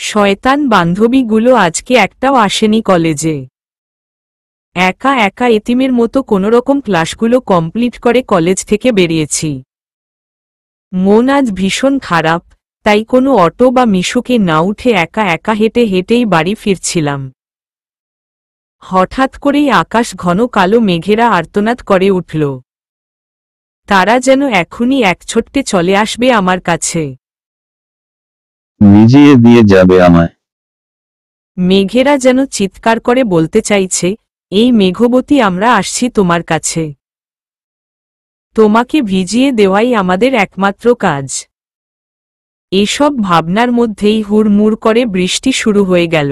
শয়তান বান্ধবীগুলো আজকে একটাও আসেনি কলেজে। একা একা এতিমের মতো কোনোরকম ক্লাসগুলো কমপ্লিট করে কলেজ থেকে বেরিয়েছি। মন আজ ভীষণ খারাপ, তাই কোনো অটো বা মিশুকে না উঠে একা একা হেঁটে হেঁটেই বাড়ি ফিরছিলাম। হঠাৎ করেই আকাশ ঘন কালো মেঘেরা আর্তনাদ করে উঠল। তারা যেন এখনই একছোট্টে চলে আসবে আমার কাছে। ভিজিয়ে দিয়ে যাবে আমায়। মেঘেরা যেন চিৎকার করে বলতে চাইছে, এই মেঘবতী, আমরা আসছি তোমার কাছে। তোমাকে ভিজিয়ে দেওয়াই আমাদের একমাত্র কাজ। এসব ভাবনার মধ্যেই হুড়মুড় করে বৃষ্টি শুরু হয়ে গেল।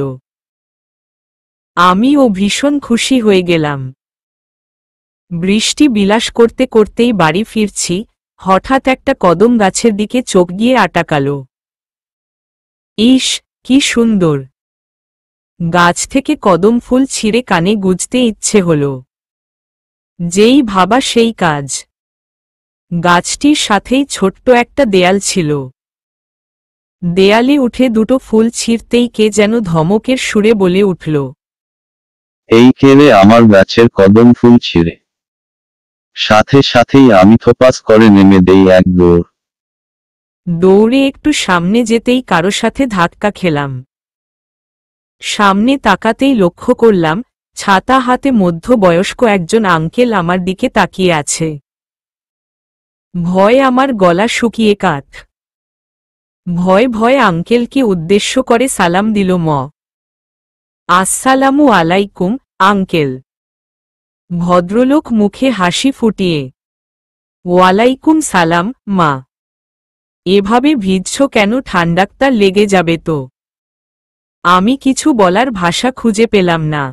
আমিও ভীষণ খুশি হয়ে গেলাম। বৃষ্টি বিলাস করতে করতেই বাড়ি ফিরছি, হঠাৎ একটা কদম গাছের দিকে চোখ গিয়ে আটাকাল। ইস, কি সুন্দর! গাছ থেকে কদম ফুল ছিঁড়ে কানে গুঁজতে ইচ্ছে হল। যেই ভাবা সেই কাজ। গাছটির সাথেই ছোট্ট একটা দেয়াল ছিল। দেয়ালে উঠে দুটো ফুল ছিঁড়তেই কে যেন ধমকের সুরে বলে উঠল, এই কেড়ে আমার গাছের কদম ফুল ছিঁড়ে। সাথে সাথেই আমি থোপাস করে নেমে দেই এক দৌড়। দৌড়ে একটু সামনে যেতেই কারো সাথে ধাক্কা খেলাম। সামনে তাকাতেই লক্ষ্য করলাম, ছাতা হাতে মধ্যবয়স্ক একজন আঙ্কেল আমার দিকে তাকিয়ে আছে। ভয় আমার গলা শুকিয়ে কাঠ। ভয় ভয় আঙ্কেলকে উদ্দেশ্য করে সালাম দিল, আসসালামু আলাইকুম আঙ্কেল। ভদ্রলোক মুখে হাসি ফুটিয়ে, ওয়ালাইকুম সালাম মা। এভাবে ভিজছ কেন? ঠান্ডাটা লেগে যাবে তো। আমি কিছু বলার ভাষা খুঁজে পেলাম না।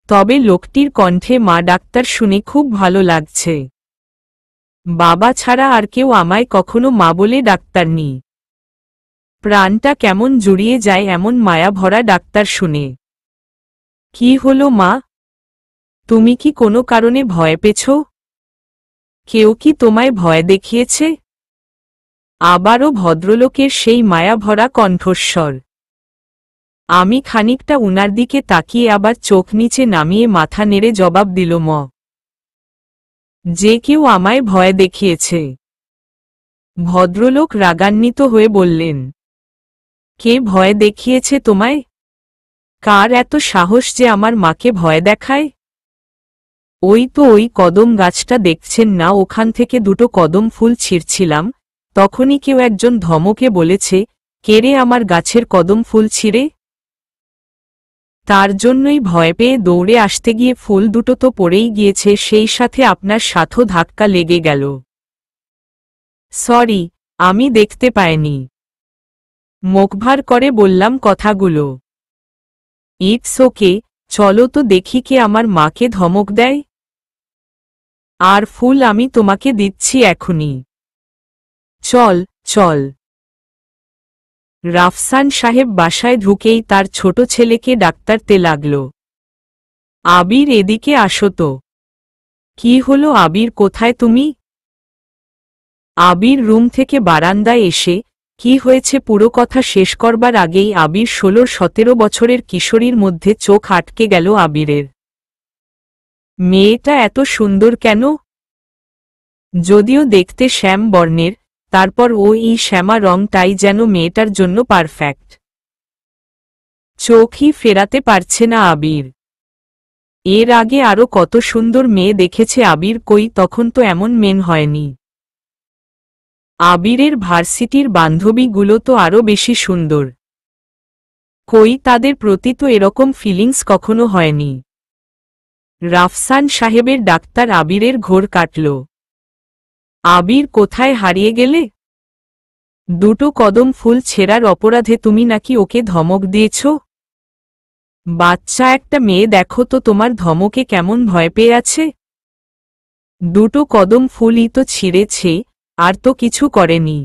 তবে লোকটির কণ্ঠে মা ডাক্তার শুনে খুব ভালো লাগছে। বাবা ছাড়া আর কেউ আমায় কখনো মা বলে ডাক্তারনি। প্রাণটা কেমন জুড়িয়ে যায় এমন মায়া ভরা ডাক্তার শুনে। কি হলো মা? তুমি কি কোনো কারণে ভয় পেছ? কেউ কি তোমায় ভয় দেখিয়েছে? আবারও ভদ্রলোকের সেই মায়া ভরা কণ্ঠস্বর। আমি খানিকটা উনার দিকে তাকিয়ে আবার চোখ নিচে নামিয়ে মাথা নেড়ে জবাব দিল, যে কেউ আমায় ভয় দেখিয়েছে। ভদ্রলোক রাগান্বিত হয়ে বললেন, কে ভয় দেখিয়েছে তোমায়? কার এত সাহস যে আমার মাকে ভয় দেখায়? ওই তো ওই কদম গাছটা দেখছেন না, ওখান থেকে দুটো কদম ফুল ছিঁড়ছিলাম, তখনই কেউ একজন ধমকে বলেছে, কে রে আমার গাছের কদম ফুল ছিঁড়ে? তার জন্যই ভয় পেয়ে দৌড়ে আসতে গিয়ে ফুল দুটো তো পড়েই গিয়েছে, সেই সাথে আপনার সাথেও ধাক্কা লেগে গেল। সরি, আমি দেখতে পাইনি। মুখভার করে বললাম কথাগুলো। ইটস ওকে, চলো তো দেখি কে আমার মাকে ধমক দেয়। আর ফুল আমি তোমাকে দিচ্ছি এখনই। চল চল। রাফসান সাহেব বাসায় ঢুকেই তার ছোট ছেলেকে ডাকতে লাগল, আবির এদিকে আসো তো। কি হলো আবির, কোথায় তুমি? আবির রুম থেকে বারান্দায় এসে, কি হয়েছে পুরো কথা শেষ করবার আগেই আবির 16-17 বছরের কিশোরীর মধ্যে চোখ আটকে গেল আবিরের। মেয়েটা এত সুন্দর কেন? যদিও দেখতে শ্যাম বর্ণের, তারপর এই শ্যামা রংটাই যেন মেয়েটার জন্য পারফেক্ট। চোখই ফেরাতে পারছে না আবির। এর আগে আরো কত সুন্দর মেয়ে দেখেছে আবির, কই তখন তো এমন মেন হয়নি। আবিরের ভার্সিটির বান্ধবীগুলো তো আরো বেশি সুন্দর। কই তাদের প্রতি তো এরকম ফিলিংস কখনো হয়নি। রাফসান সাহেবের ডাক্তার আবিরের ঘোর কাটল। আবির কোথায় হারিয়ে গেলে? দুটো কদম ফুল ছেঁড়ার অপরাধে তুমি নাকি ওকে ধমক দিয়েছ? বাচ্চা একটা মেয়ে, দেখো তো তোমার ধমকে কেমন ভয় পেয়ে আছে। দুটো কদম ফুলই তো ছিঁড়েছে, আর তো কিছু করেনি।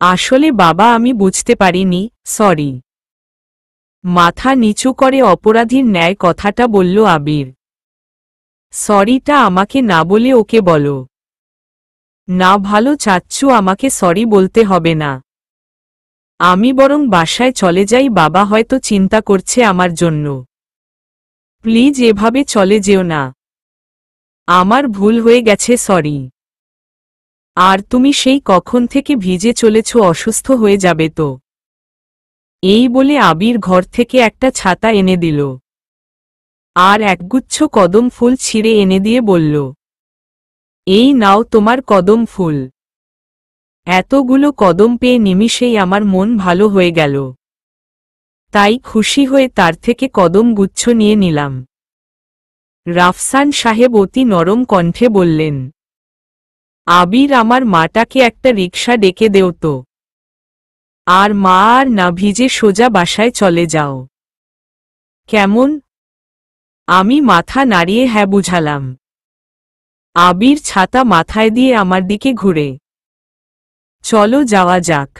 আসলে বাবা আমি বুঝতে পারিনি, সরি। মাথা নিচু করে অপরাধীর ন্যায় কথাটা বলল আবির। সরিটা আমাকে না বলে ওকে বলো। না ভালো চাচ্ছু, আমাকে সরি বলতে হবে না। আমি বরং বাসায় চলে যাই, বাবা হয়তো চিন্তা করছে আমার জন্য। প্লিজ এভাবে চলে যেও না। আমার ভুল হয়ে গেছে, সরি। আর তুমি সেই কখন থেকে ভিজে চলেছ, অসুস্থ হয়ে যাবে তো। এই বলে আবির ঘর থেকে একটা ছাতা এনে দিল আর একগুচ্ছ কদম ফুল ছিঁড়ে এনে দিয়ে বলল, এই নাও তোমার কদম ফুল। এতগুলো কদম পেয়ে নিমিষেই আমার মন ভালো হয়ে গেল। তাই খুশি হয়ে তার থেকে কদম গুচ্ছ নিয়ে নিলাম। রাফসান সাহেব অতি নরম কণ্ঠে বললেন, আবির, আমার মাটাকে একটা রিকশা ডেকে দেও তো। আর মা আর না ভিজে সোজা বাসায় চলে যাও, কেমন? আমি মাথা নাড়িয়ে হ্যাঁ বুঝালাম। আবির ছাতা মাথায় দিয়ে আমার দিকে ঘুরে, চলো যাওয়া যাক।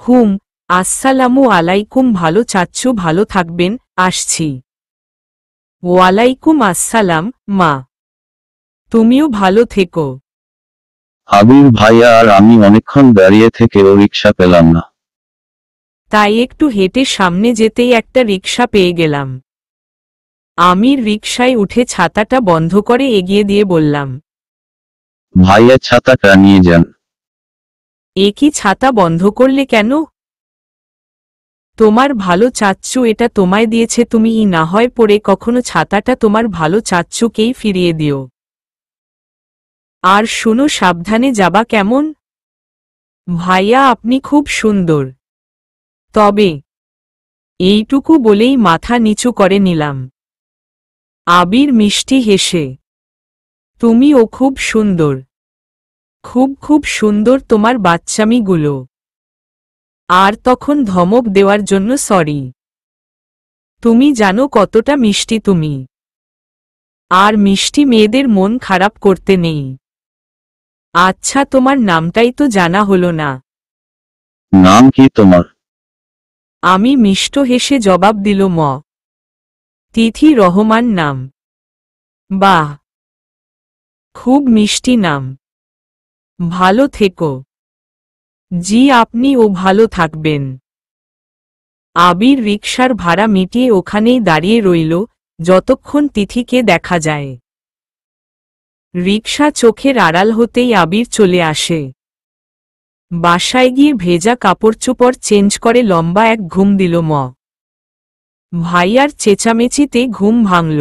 হুম, আসসালামু আলাইকুম। ভালো চাচ্চু, ভালো থাকবেন, আসছি। ওয়ালাইকুম আসসালাম মা, তুমিও ভালো থেকো। আবির ভাইয়া আর আমি অনেকক্ষণ দাঁড়িয়ে থেকেও রিকশা পেলাম না। তাই একটু হেঁটে সামনে যেতেই একটা রিকশা পেয়ে গেলাম। আমির রিকশায় উঠে ছাতাটা বন্ধ করে এগিয়ে দিয়ে বললাম, ভাইয়া ছাতাটা নিয়ে যান। এ কি, ছাতা বন্ধ করলে কেন? তোমার ভালো চাচ্চু এটা তোমায় দিয়েছে, তুমি না হয় পড়ে কখনো ছাতাটা তোমার ভালো চাচ্চুকেই ফিরিয়ে দিও। আর শুনো, সাবধানে যাবা, কেমন? ভাইয়া আপনি খুব সুন্দর। তবে এইটুকু বলেই মাথা নিচু করে নিলাম। আবির মিষ্টি হেসে, তুমিও খুব সুন্দর, খুব খুব সুন্দর তোমার বাচ্চামিগুলো। আর তখন ধমক দেওয়ার জন্য সরি। তুমি জানো কতটা মিষ্টি তুমি। আর মিষ্টি মেয়েদের মন খারাপ করতে নেই। আচ্ছা, তোমার নামটাই তো জানা হলো না। নাম কি তোমার? আমি মিষ্ট হেসে জবাব দিল, তিথি রহমান নাম। বাহ, খুব মিষ্টি নাম। ভালো থেকো। জি, আপনিও ভালো থাকবেন। আবির রিকশার ভাড়া মিটিয়ে ওখানেই দাঁড়িয়ে রইল যতক্ষণ তিথিকে দেখা যায়। রিকশা চোখের আড়াল হতেই আবির চলে আসে। বাসায় গিয়ে ভেজা কাপড়চোপড় চেঞ্জ করে লম্বা এক ঘুম দিল। ভাইয়ার চেঁচামেচিতে ঘুম ভাঙল।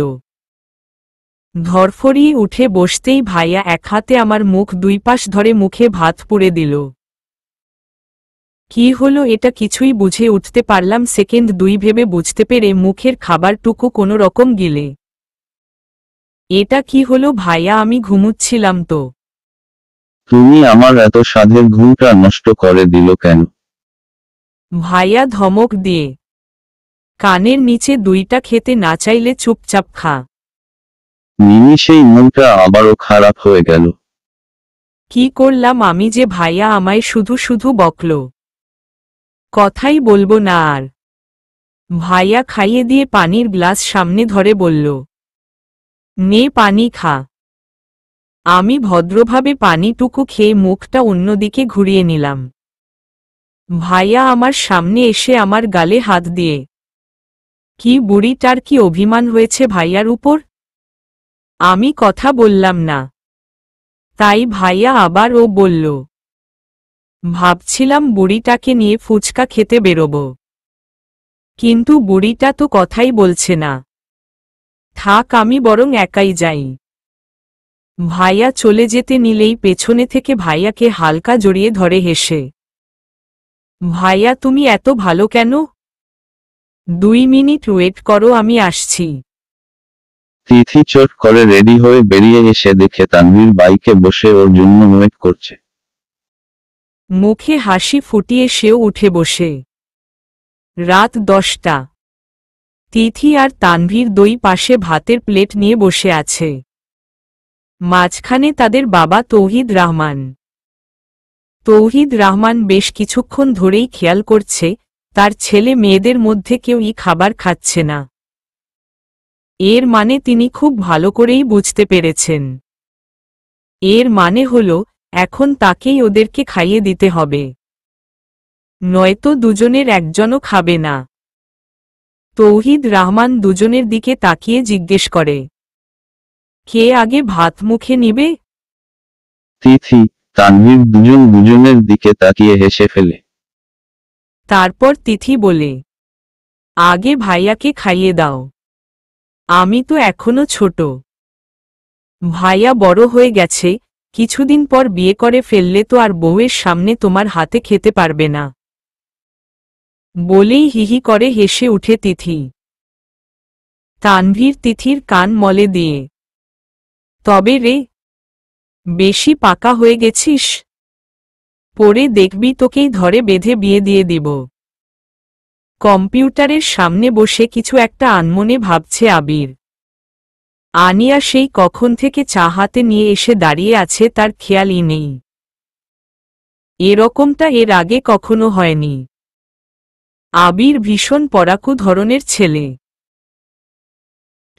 ধরফরিয়ে উঠে বসতেই ভাইয়া এক হাতে আমার মুখ দুই পাশ ধরে মুখে ভাত পুড়ে দিল। কি হলো এটা কিছুই বুঝে উঠতে পারলাম সেকেন্ড দুই ভেবে বুঝতে পেরে মুখের খাবারটুকু কোনো রকম গিলে। এটা কি হলো ভাইয়া, আমি ঘুমুচ্ছিলাম তো। তুমি আমার এত সাধের ঘুমটা নষ্ট করে দিল কেন? ভাইয়া ধমক দিয়ে, কানের নিচে দুইটা খেতে না চাইলে চুপচাপ খা। নিমিষেই মনটা আবারও খারাপ হয়ে গেল। কি করলাম আমি যে ভাইয়া আমায় শুধু শুধু বকল। কথাই বলবো না আর। ভাইয়া খাইয়ে দিয়ে পানির গ্লাস সামনে ধরে বলল, নে পানি খা। আমি ভদ্রভাবে পানিটুকু খেয়ে মুখটা অন্যদিকে ঘুরিয়ে নিলাম। ভাইয়া আমার সামনে এসে আমার গালে হাত দিয়ে, কি বুড়িটার কি অভিমান হয়েছে ভাইয়ার উপর? আমি কথা বললাম না। তাই ভাইয়া আবার ও বলল, ভাবছিলাম বুড়িটাকে নিয়ে ফুচকা খেতে বেরোব, কিন্তু বুড়িটা তো কথাই বলছে না। থাক, আমি বরং একাই যাই। ভাইয়া চলে যেতে নিলেই পেছনে থেকে ভাইয়াকে হালকা জড়িয়ে ধরে হেসে, ভাইয়া তুমি এত ভালো কেন? 2 মিনিট ওয়েট করো, আমি আসছি। তিথি চট করে রেডি হয়ে বেরিয়ে এসে দেখে তানভীর বাইকে বসে ওর জন্য ওয়েট করছে। মুখে হাসি ফুটিয়ে সেও উঠে বসে। রাত 10টা। তিথি আর তানভীর দুই পাশে ভাতের প্লেট নিয়ে বসে আছে। মাঝখানে তাদের বাবা তৌহিদ রহমান। তৌহিদ রহমান বেশ কিছুক্ষণ ধরেই খেয়াল করছে তার ছেলে মেয়েদের মধ্যে কেউই খাবার খাচ্ছে না। এর মানে তিনি খুব ভালো করেই বুঝতে পেরেছেন। এর মানে হল এখন তাকেই ওদেরকে খাইয়ে দিতে হবে। নয়তো দুজনের একজনও খাবে না। তৌহিদ রহমান দুজনের দিকে তাকিয়ে জিজ্ঞেস করে, কে আগে ভাত মুখে নিবে? তিথি, তানভীর দুজন দুজনের দিকে তাকিয়ে হেসে ফেলে। তারপর তিথি বলে, আগে ভাইয়াকে খাইয়ে দাও, আমি তো এখনো ছোট। ভাইয়া বড় হয়ে গেছে, কিছুদিন পর বিয়ে করে ফেললে তো আর বউয়ের সামনে তোমার হাতে খেতে পারবে না। বলেই হিহি করে হেসে উঠে তিথি। তানভীর তিথির কান মলে দিয়ে, তবে রে, বেশি পাকা হয়ে গেছিস, পরে দেখবি তোকেই ধরে বেঁধে বিয়ে দিয়ে দিব। কম্পিউটারের সামনে বসে কিছু একটা আনমনে ভাবছে আবির। আনিয়া সেই কখন থেকে চা হাতে নিয়ে এসে দাঁড়িয়ে আছে তার খেয়ালই নেই। এরকমটা এর আগে কখনো হয়নি। আবির ভীষণ পড়াকু ধরনের ছেলে।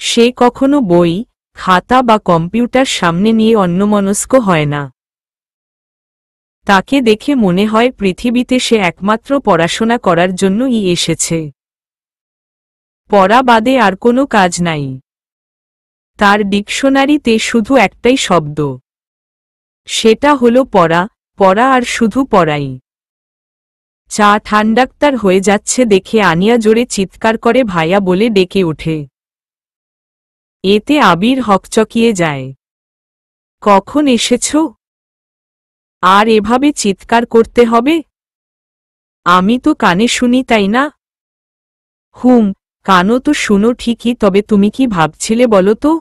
সে কখনো বই, খাতা বা কম্পিউটার সামনে নিয়ে অন্যমনস্ক হয় না। তাকে দেখে মনে হয় পৃথিবীতে সে একমাত্র পড়াশোনা করার জন্যই এসেছে। পড়া বাদে আর কোনো কাজ নাই। তার ডিকশনারিতে শুধু একটাই শব্দ, সেটা হলো পড়া, পড়া আর শুধু পড়াই। চা ঠান্ডাক্তার হয়ে যাচ্ছে দেখে আনিয়া জোরে চিৎকার করে ভাইয়া বলে ডেকে ওঠে। এতে আবির হকচকিয়ে যায়। কখন এসেছ? আর এভাবে চিৎকার করতে হবে? আমি তো কানে শুনি তাই না? হুম, কানও তো শুনো ঠিকই, তবে তুমি কি ভাবছিলে বলো তো?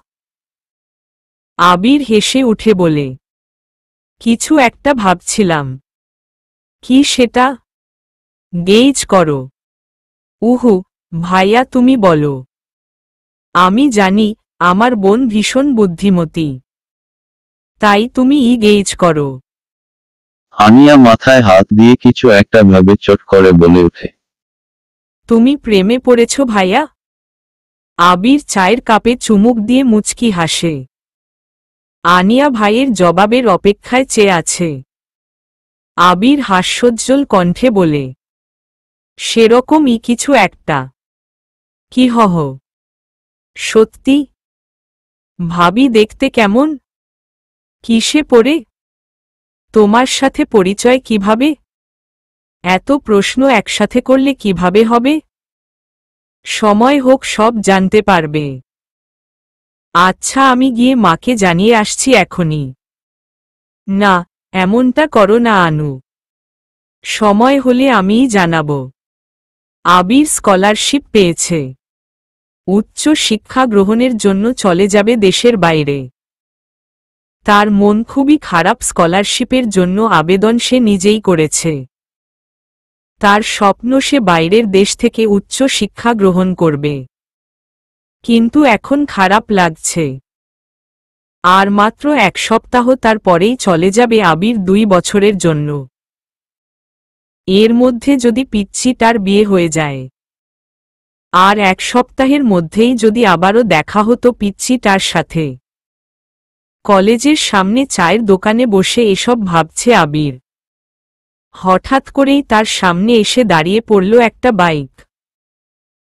আবির হেসে উঠে বলে, কিছু একটা ভাবছিলাম। কি সেটা? গেইজ করো। উহু, ভাইয়া তুমি বলো। আমি জানি আমার বোন ভীষণ বুদ্ধিমতী, তাই তুমি গেইজ করো। আনিয়া মাথায় হাত দিয়ে কিছু একটা ভাবে চট করে বলে ওঠে। তুমি প্রেমে পড়েছ ভাইয়া? আবির চায়ের কাপে চুমুক দিয়ে মুচকি হাসে। আনিয়া ভাইয়ের জবাবের অপেক্ষায় চেয়ে আছে। আবির হাস্যোজ্জ্বল কণ্ঠে বলে, সেরকমই কিছু একটা। কি হহ? সত্যি? ভাবি দেখতে কেমন? কিসে পড়ে? তোমার সাথে পরিচয় কিভাবে? এত প্রশ্ন একসাথে করলে কিভাবে হবে? সময় হোক সব জানতে পারবে। আচ্ছা, আমি গিয়ে মাকে জানিয়ে আসছি এখনই। না, এমনটা করো না আনু। সময় হলে আমিই জানাবো। আবির স্কলারশিপ পেয়েছে। উচ্চ শিক্ষা গ্রহণের জন্য চলে যাবে দেশের বাইরে। তার মন খুবই খারাপ। স্কলারশিপের জন্য আবেদন সে নিজেই করেছে। তার স্বপ্ন সে বাইরের দেশ থেকে উচ্চ শিক্ষা গ্রহণ করবে। কিন্তু এখন খারাপ লাগছে। আর মাত্র 1 সপ্তাহ, তারপরেই চলে যাবে আবির 2 বছরের জন্য। এর মধ্যে যদি পিচ্চিটার বিয়ে হয়ে যায়, আর 1 সপ্তাহের মধ্যেই যদি আবারও দেখা হতো পিচ্চিটার সাথে। কলেজের সামনে চায়ের দোকানে বসে এসব ভাবছে আবির। হঠাৎ করেই তার সামনে এসে দাঁড়িয়ে পড়ল একটা বাইক।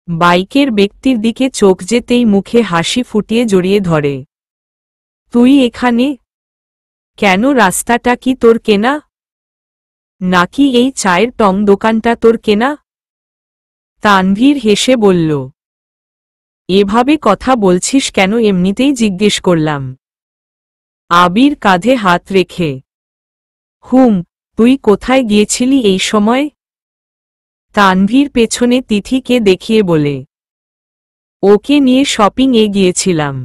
বাইকের ব্যক্তির দিকে চোখ যেতেই মুখে হাসি ফুটিয়ে জড়িয়ে ধরে। তুই এখানে কেন? রাস্তাটা কি তোর কেনা? নাকি এই চায়ের টং দোকানটা তোর কেনা? তানভীর হেসে বলল, এভাবে কথা বলছিস কেন? এমনিতেই জিজ্ঞেস করলাম। আবির কাঁধে হাত রেখে, হুম, তুই কোথায় গিয়েছিলি এই সময়? তানভীর পেছনে তিথিকে দেখিয়ে বলে, ওকে নিয়ে শপিং এ গিয়েছিলাম।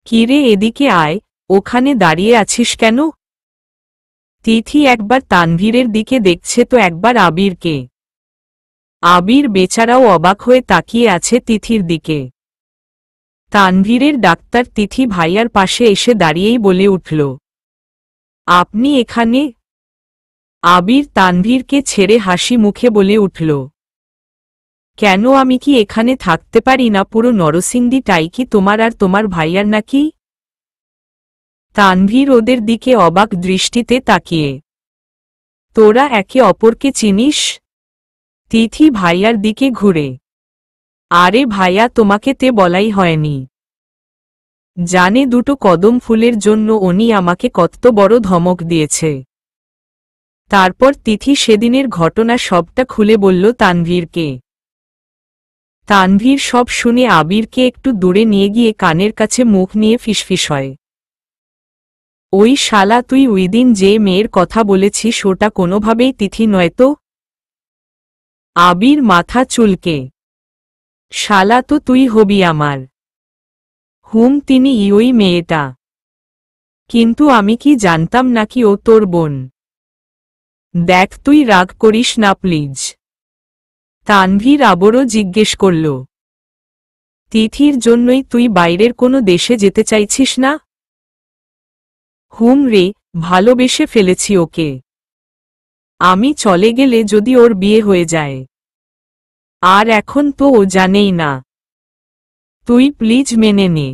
কিরে, এদিকে আয়, ওখানে দাঁড়িয়ে আছিস কেন? তিথি একবার তানভীরের দিকে দেখছে তো একবার আবিরকে। আবির বেচারাও অবাক হয়ে তাকিয়ে আছে তিথির দিকে। তানভীরের ডাক্তার তিথি ভাইয়ার পাশে এসে দাঁড়িয়েই বলে উঠল, আপনি এখানে? আবির তানভীরকে ছেড়ে হাসি মুখে বলে উঠল, কেন, আমি কি এখানে থাকতে পারি না? পুরো নরসিংদীটাই কি তোমার আর তোমার ভাইয়ার নাকি? তানভীর ওদের দিকে অবাক দৃষ্টিতে তাকিয়ে তোরা একে অপরকে চিনিস? তিথি ভাইয়ার দিকে ঘুরে। আরে ভাইয়া, তোমাকে তে বলাই হয়নি। জানে দুটো কদম ফুলের জন্য উনি আমাকে কত বড় ধমক দিয়েছে। তারপর তিথি সেদিনের ঘটনা সবটা খুলে বলল তানভীরকে। তানভীর সব শুনে আবিরকে একটু দূরে নিয়ে গিয়ে কানের কাছে মুখ নিয়ে ফিসফিস হয়। ওই শালা, তুই ওইদিন যে মেয়ের কথা বলেছিস ওটা কোনোভাবেই তিথি নয় তো? আবির মাথা চুলকে। শালা তো তুই হবি আমার। তিনি ওই মেয়েটা। কিন্তু আমি কি জানতাম নাকি ও তোর বোন? দেখ, তুই রাগ করিস না প্লিজ। তানভীর আবারও জিজ্ঞেস করল, তিথির জন্যই তুই বাইরের কোনো দেশে যেতে চাইছিস না? রে, ভালোবেসে ফেলেছি ওকে। আমি চলে গেলে যদি ওর বিয়ে হয়ে যায়। আর এখন তো ও জানেই না। তুই প্লিজ মেনে নে।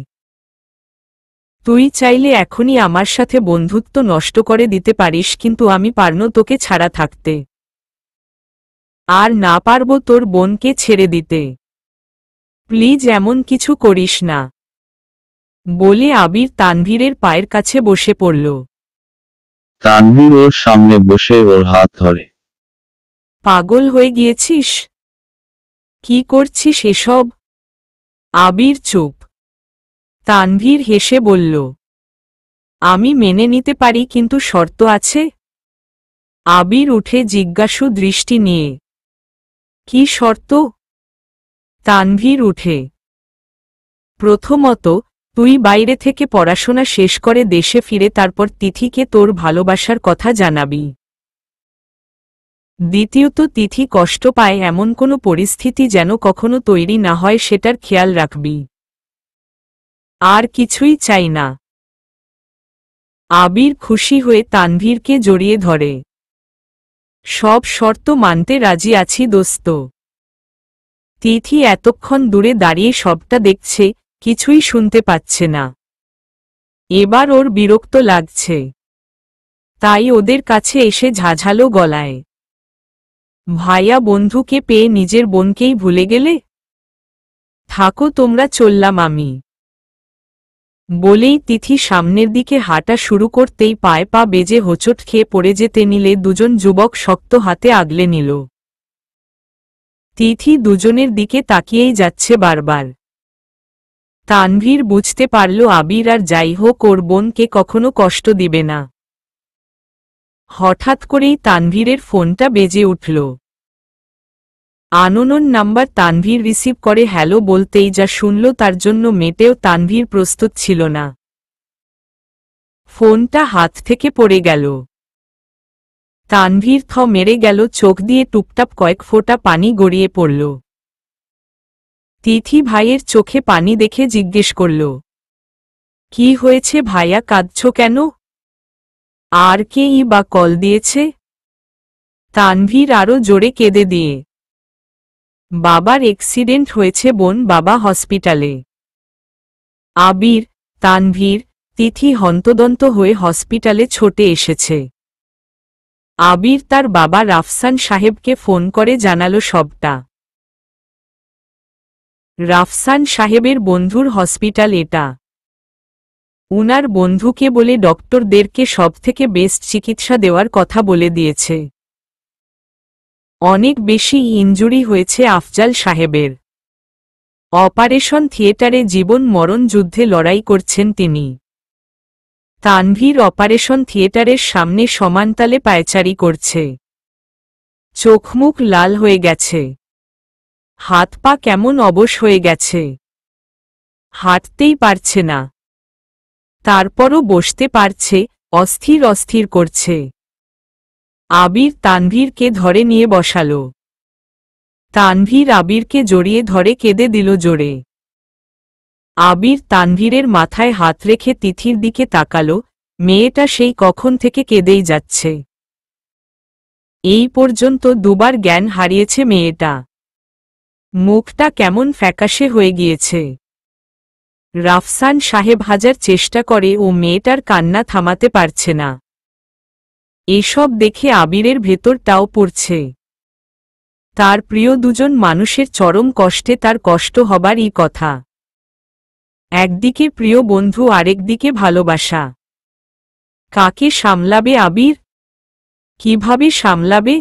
তুই চাইলে এখনই আমার সাথে বন্ধুত্ব নষ্ট করে দিতে পারিস, কিন্তু আমি পারব তোকে ছাড়া থাকতে। আর না পারব তোর বোনকে ছেড়ে দিতে। প্লিজ এমন কিছু করিস না। বলে আবির তানভীরের পায়ের কাছে বসে পড়ল। তানভীর ওর সামনে বসে ওর হাত ধরে। পাগল হয়ে গিয়েছিস? কি করছিস এসব? আবির চুপ। তানভীর হেসে বলল, আমি মেনে নিতে পারি, কিন্তু শর্ত আছে। আবির উঠে জিজ্ঞাসু দৃষ্টি নিয়ে। কি শর্ত? তানভীর উঠে। প্রথমত, তুই বাইরে থেকে পড়াশোনা শেষ করে দেশে ফিরে তারপর তিথিকে তোর ভালোবাসার কথা জানাবি। দ্বিতীয়ত, তিথি কষ্ট পায় এমন কোনো পরিস্থিতি যেন কখনো তৈরি না হয় সেটার খেয়াল রাখবি। আর কিছুই চাই না। আবির খুশি হয়ে তানভীরকে জড়িয়ে ধরে। সব শর্ত মানতে রাজি আছি দোস্ত। তিথি এতক্ষণ দূরে দাঁড়িয়ে সবটা দেখছে, কিছুই শুনতে পাচ্ছে না। এবার ওর বিরক্ত লাগছে। তাই ওদের কাছে এসে ঝাঝালো গলায়, ভাইয়া, বন্ধুকে পেয়ে নিজের বোনকেই ভুলে গেলে? থাকো তোমরা, চললাম আমি। বলেই তিথি সামনের দিকে হাঁটা শুরু করতেই পায়ে পা বেজে হোঁচট খেয়ে পড়ে যেতে নিলে দুজন যুবক শক্ত হাতে আগলে নিল। তিথি দুজনের দিকে তাকিয়েই যাচ্ছে বারবার। তানভীর বুঝতে পারল আবির আর যাই হোক ওর বোনকে কখনো কষ্ট দিবে না। হঠাৎ করেই তানভীরের ফোনটা বেজে উঠল। Unknown number. তানভীর রিসিভ করে হ্যালো বলতেই যা শুনল তার জন্য মেটেও তানভীর প্রস্তুত ছিল না। ফোনটা হাত থেকে পড়ে গেল। তানভীর মেরে গেল, চোখ দিয়ে টুপটাপ কয়েক ফোঁটা পানি গড়িয়ে পড়ল। তিথি ভাইয়ের চোখে পানি দেখে জিজ্ঞেস করল, কি হয়েছে ভাইয়া, কাঁদছ কেন? আর কেই বা কল দিয়েছে? তানভীর আরো জোরে কেঁদে দিয়ে, বাবার এক্সিডেন্ট হয়েছে বোন, বাবা হসপিটালে। আবির, তানভীর, তিথি হন্তদন্ত হয়ে হসপিটালে ছুটে এসেছে। আবির তার বাবা রাফসান সাহেবকে ফোন করে জানালো সবটা। রাফসান সাহেবের বন্ধুর হসপিটাল এটা। উনার বন্ধুকে বলে ডক্টরদেরকে সবথেকে বেস্ট চিকিৎসা দেওয়ার কথা বলে দিয়েছে। অনেক বেশি ইনজুরি হয়েছে আফজাল সাহেবের। অপারেশন থিয়েটারে জীবন মরণ যুদ্ধে লড়াই করছেন তিনি। তানভীর অপারেশন থিয়েটারের সামনে সমানতালে পায়চারি করছে। চোখমুখ লাল হয়ে গেছে। হাত পা কেমন অবশ হয়ে গেছে। হাঁটতেই পারছে না। তারপরও বসতে পারছে, অস্থির অস্থির করছে। আবির তানভীরকে ধরে নিয়ে বসাল। তানভীর আবিরকে জড়িয়ে ধরে কেঁদে দিল জোরে। আবির তানভীরের মাথায় হাত রেখে তিথির দিকে তাকাল। মেয়েটা সেই কখন থেকে কেঁদেই যাচ্ছে। এই পর্যন্ত দুবার জ্ঞান হারিয়েছে মেয়েটা। মুখটা কেমন ফ্যাকাশে হয়ে গিয়েছে। রাফসান সাহেব হাজার চেষ্টা করে ও মেয়েটার কান্না থামাতে পারছে না। এসব দেখে আবিরের ভেতরটাও পড়ছে। তার প্রিয় দুজন মানুষের চরম কষ্টে তার কষ্ট হবারই কথা। একদিকে প্রিয় বন্ধু, আরেকদিকে ভালোবাসা। কাকে সামলাবে আবির? কিভাবে সামলাবে?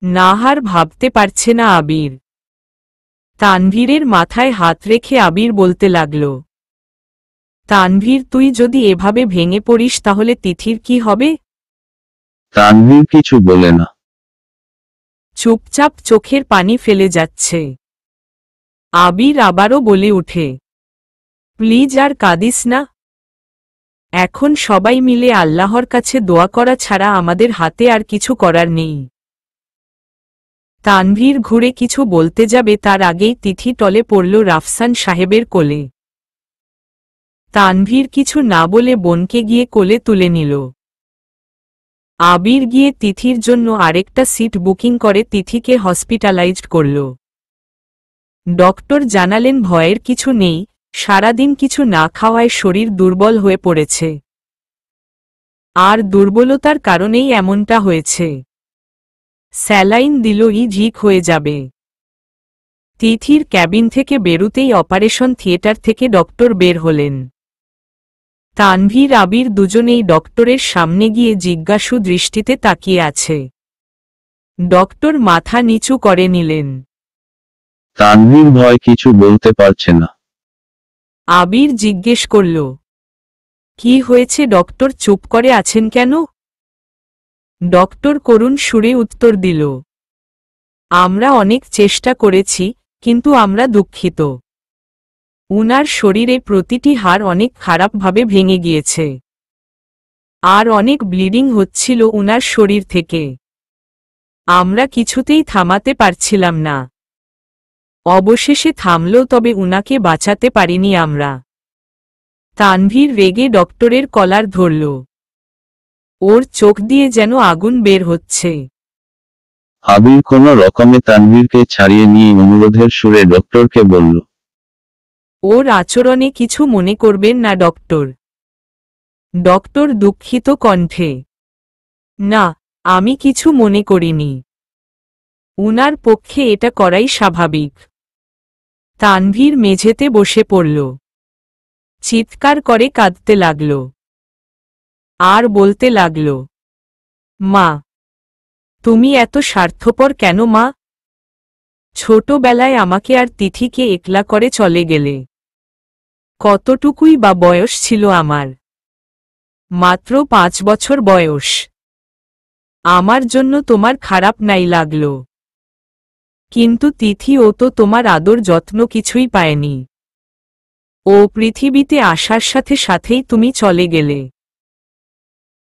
নাহার ভাবতে পারছে না আবির। তানভীরের মাথায় হাত রেখে আবির বলতে লাগল, তানভীর, তুই যদি এভাবে ভেঙে পড়িস তাহলে তিথির কি হবে? তানভীর কিছু বলে না। চুপচাপ চোখের পানি ফেলে যাচ্ছে। আবির আবারও বলে ওঠে, প্লিজ আর কাঁদিস না। এখন সবাই মিলে আল্লাহর কাছে দোয়া করা ছাড়া আমাদের হাতে আর কিছু করার নেই। তানভীর ঘুরে কিছু বলতে যাবে তার আগেই তিথি টলে পড়ল রাফসান সাহেবের কোলে। তানভীর কিছু না বলে বোনকে গিয়ে কোলে তুলে নিল। আবির গিয়ে তিথির জন্য আরেকটা সিট বুকিং করে তিথিকে হসপিটালাইজড করল। ডক্টর জানালেন ভয়ের কিছু নেই, সারাদিন কিছু না খাওয়ায় শরীর দুর্বল হয়ে পড়েছে। আর দুর্বলতার কারণেই এমনটা হয়েছে। স্যালাইন দিলই ঠিক হয়ে যাবে। তিথির ক্যাবিন থেকে বেরুতেই অপারেশন থিয়েটার থেকে ডক্টর বের হলেন। তানভীর আবির দুজনেই ডক্টরের সামনে গিয়ে জিজ্ঞাসু দৃষ্টিতে তাকিয়ে আছে। ডক্টর মাথা নিচু করে নিলেন। তানভীর ভয় কিছু বলতে পারছে না। আবির জিজ্ঞেস করল, কি হয়েছে ডক্টর? চুপ করে আছেন কেন? ডক্টর করুণ সুরে উত্তর দিল, আমরা অনেক চেষ্টা করেছি, কিন্তু আমরা দুঃখিত। উনার শরীরে প্রতিটি হাড় অনেক খারাপভাবে ভেঙে গিয়েছে। আর অনেক ব্লিডিং হচ্ছিল উনার শরীর থেকে। আমরা কিছুতেই থামাতে পারছিলাম না। অবশেষে থামল, তবে উনাকে বাঁচাতে পারিনি আমরা। তানভীর রেগে ডক্টরের কলার ধরল। ওর চোখ দিয়ে যেন আগুন বের হচ্ছে। আবির কোনো রকমে তানভীরকে ছাড়িয়ে নিয়ে অনুরোধের সুরে ডক্টরকে বলল, ওর আচরণে কিছু মনে করবেন না ডক্টর। ডক্টর দুঃখিত কণ্ঠে, না, আমি কিছু মনে করিনি। উনার পক্ষে এটা করাই স্বাভাবিক। তানভীর মেঝেতে বসে পড়ল। চিৎকার করে কাঁদতে লাগল। আর বলতে লাগল, মা, তুমি এত স্বার্থপর কেন মা? ছোটবেলায় আমাকে আর তিথিকে একলা করে চলে গেলে। কতটুকুই বা বয়স ছিল আমার? মাত্র 5 বছর বয়স। আমার জন্য তোমার খারাপ নাই লাগল। কিন্তু তিথি, ও তো তোমার আদর যত্ন কিছুই পায়নি। ও পৃথিবীতে আসার সাথে সাথেই তুমি চলে গেলে।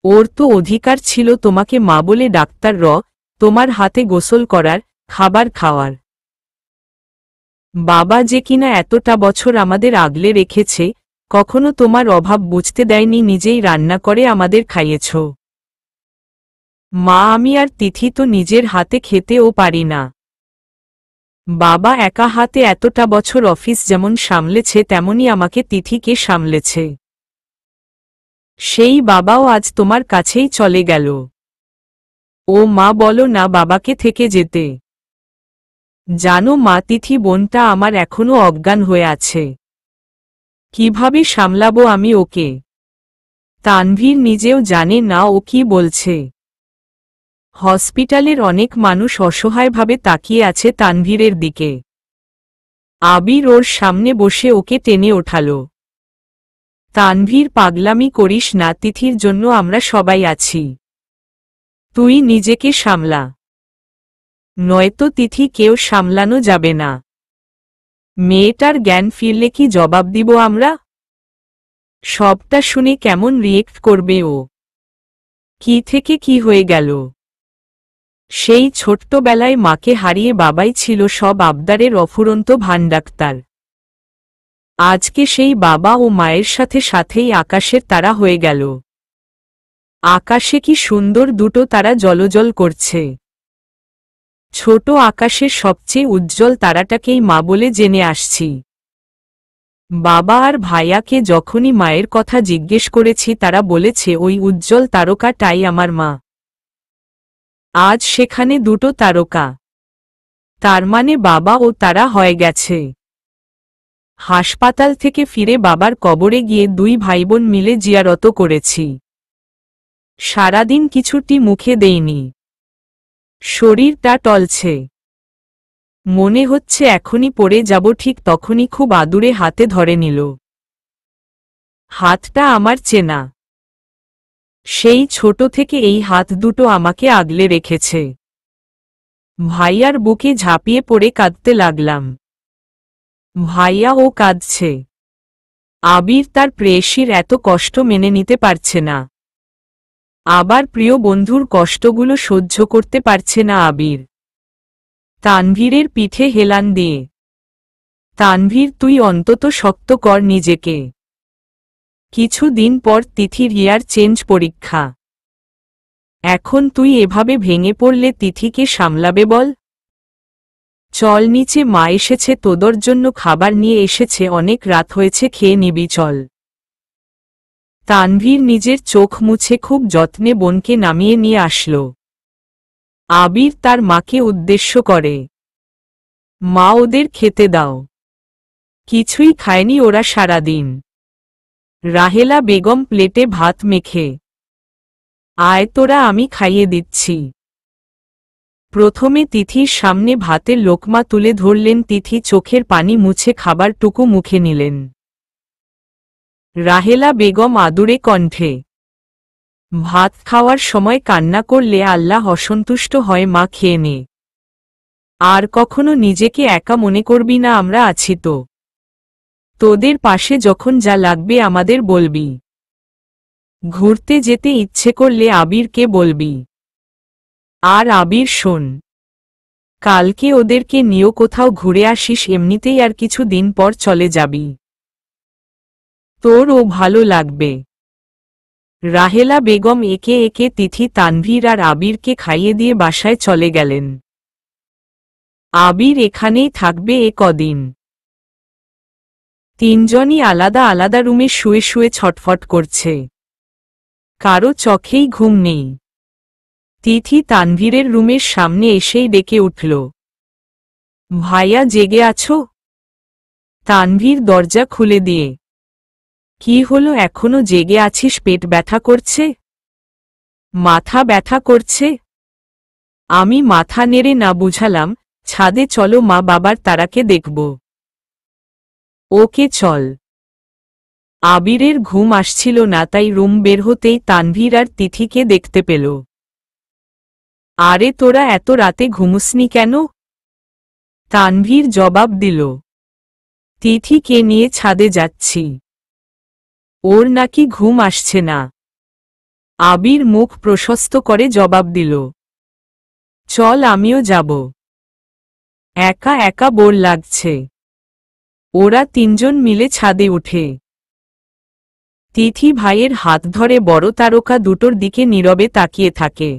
ওর তো অধিকার ছিল তোমাকে মা বলে ডাক্তার তোমার হাতে গোসল করার, খাবার খাওয়ার। বাবা যে কিনা এতটা বছর আমাদের আগলে রেখেছে, কখনো তোমার অভাব বুঝতে দেয়নি, নিজেই রান্না করে আমাদের খাইয়েছ। মা, আমি আর তিথি তো নিজের হাতে খেতেও পারি না। বাবা একা হাতে এতটা বছর অফিস যেমন সামলেছে তেমনি আমাকে তিথিকে সামলেছে। সেই বাবাও আজ তোমার কাছেই চলে গেল। ও মা, বলো না বাবাকে থেকে যেতে। জানো মা, তিথি বোনটা আমার এখনো অজ্ঞান হয়ে আছে। কিভাবে সামলাবো আমি ওকে? তানভীর নিজেও জানে না ও কি বলছে। হসপিটালের অনেক মানুষ অসহায়ভাবে তাকিয়ে আছে তানভীরের দিকে। আবির ওর সামনে বসে ওকে টেনে ওঠাল। তানভীর, পাগলামি করিস না, তিথির জন্য আমরা সবাই আছি। তুই নিজেকে সামলা, নয়তো তিথি কেউ সামলানো যাবে না। মেয়েটার জ্ঞান ফিরলে কি জবাব দিব আমরা? সবটা শুনে কেমন রিয়েক্ট করবে ও? কি থেকে কি হয়ে গেল? সেই ছোট্টবেলায় মাকে হারিয়ে বাবাই ছিল সব আবদারের অফুরন্ত ভান্ডাক্তার। আজকে সেই বাবা ও মায়ের সাথে সাথেই আকাশের তারা হয়ে গেল। আকাশে কি সুন্দর দুটো তারা জ্বলজ্বল করছে। ছোট আকাশের সবচেয়ে উজ্জ্বল তারাটাকেই মা বলে জেনে আসছি। বাবা আর ভাইয়াকে যখনই মায়ের কথা জিজ্ঞেস করেছি তারা বলেছে ওই উজ্জ্বল তারকাটাই আমার মা। আজ সেখানে দুটো তারকা, তার মানে বাবা ও তারা হয়ে গেছে। হাসপাতাল থেকে ফিরে বাবার কবরে গিয়ে দুই ভাইবোন মিলে জিয়ারত করেছি। সারাদিন কিছুটি মুখে দেইনি। শরীরটা টলছে, মনে হচ্ছে এখনই পড়ে যাব। ঠিক তখনই খুব আদুরে হাতে ধরে নিল। হাতটা আমার চেনা, সেই ছোট থেকে এই হাত দুটো আমাকে আগলে রেখেছে। ভাইয়ার বুকে ঝাঁপিয়ে পড়ে কাঁদতে লাগলাম। ভাইয়া ও কাঁদছে। আবির তার প্রেয়সীর এত কষ্ট মেনে নিতে পারছে না, আবার প্রিয় বন্ধুর কষ্টগুলো সহ্য করতে পারছে না আবির। তানভীরের পিঠে হেলান দিয়ে, তানভীর তুই অন্তত শক্ত কর নিজেকে। কিছুদিন পর তিথির ইয়ার চেঞ্জ পরীক্ষা। এখন তুই এভাবে ভেঙে পড়লে তিথিকে সামলাবে বল? চল নিচে, মা এসেছে, তোদের জন্য খাবার নিয়ে এসেছে, অনেক রাত হয়েছে, খেয়ে নিবি চল। তানভীর নিজের চোখ মুছে খুব যত্নে বোনকে নামিয়ে নিয়ে আসলো। আবির তার মাকে উদ্দেশ্য করে, মা ওদের খেতে দাও। কিছুই খায়নি ওরা সারাদিন। রাহেলা বেগম প্লেটে ভাত মেখে, আয় তোরা, আমি খাইয়ে দিচ্ছি। প্রথমে তিথির সামনে ভাতের লোকমা তুলে ধরলেন। তিথি চোখের পানি মুছে খাবারটুকু মুখে নিলেন। রাহেলা বেগম আদুরে কণ্ঠে, ভাত খাওয়ার সময় কান্না করলে আল্লাহ অসন্তুষ্ট হয়, মা খেয়ে নে। আর কখনো নিজেকে একা মনে করবি না, আমরা আছি তো। তোদের পাশে যখন যা লাগবে আমাদের বলবি। ঘুরতে যেতে ইচ্ছে করলে আবিরকে বলবি। আর আবির শোন, কালকে ওদেরকে নিয়েও কোথাও ঘুরে আসিস, এমনিতেই আর কিছু দিন পর চলে যাবি, তোর ও ভালো লাগবে। রাহেলা বেগম একে একে তিথি, তানভীর আর আবিরকে খাইয়ে দিয়ে বাসায় চলে গেলেন। আবির এখানেই থাকবে এ কদিন। তিনজনই আলাদা আলাদা রুমে শুয়ে শুয়ে ছটফট করছে, কারো চোখেই ঘুম নেই। তিথি তানভীরের রুমের সামনে এসেই ডেকে উঠল, ভাইয়া জেগে আছো? তানভীর দরজা খুলে দিয়ে, কি হলো, এখনো জেগে আছিস? পেট ব্যথা করছে? মাথা ব্যথা করছে? আমি মাথা নেড়ে না বুঝালাম, ছাদে চলো, মা বাবার তারাকে দেখব। ওকে চল। আবিরের ঘুম আসছিল না, তাই রুম বের হতেই তানভীর আর তিথিকে দেখতে পেল। আরে তোরা এত রাতে ঘুমুসনি কেন? তানভীর জবাব দিল, তিথিকে নিয়ে ছাদে যাচ্ছি, ওর নাকি ঘুম আসছে না। আবির মুখ প্রশস্ত করে জবাব দিল, চল আমিও যাব, একা একা বোর লাগছে। ওরা তিনজন মিলে ছাদে উঠে। তিথি ভাইয়ের হাত ধরে বড় তারকা দুটোর দিকে নীরবে তাকিয়ে থাকে।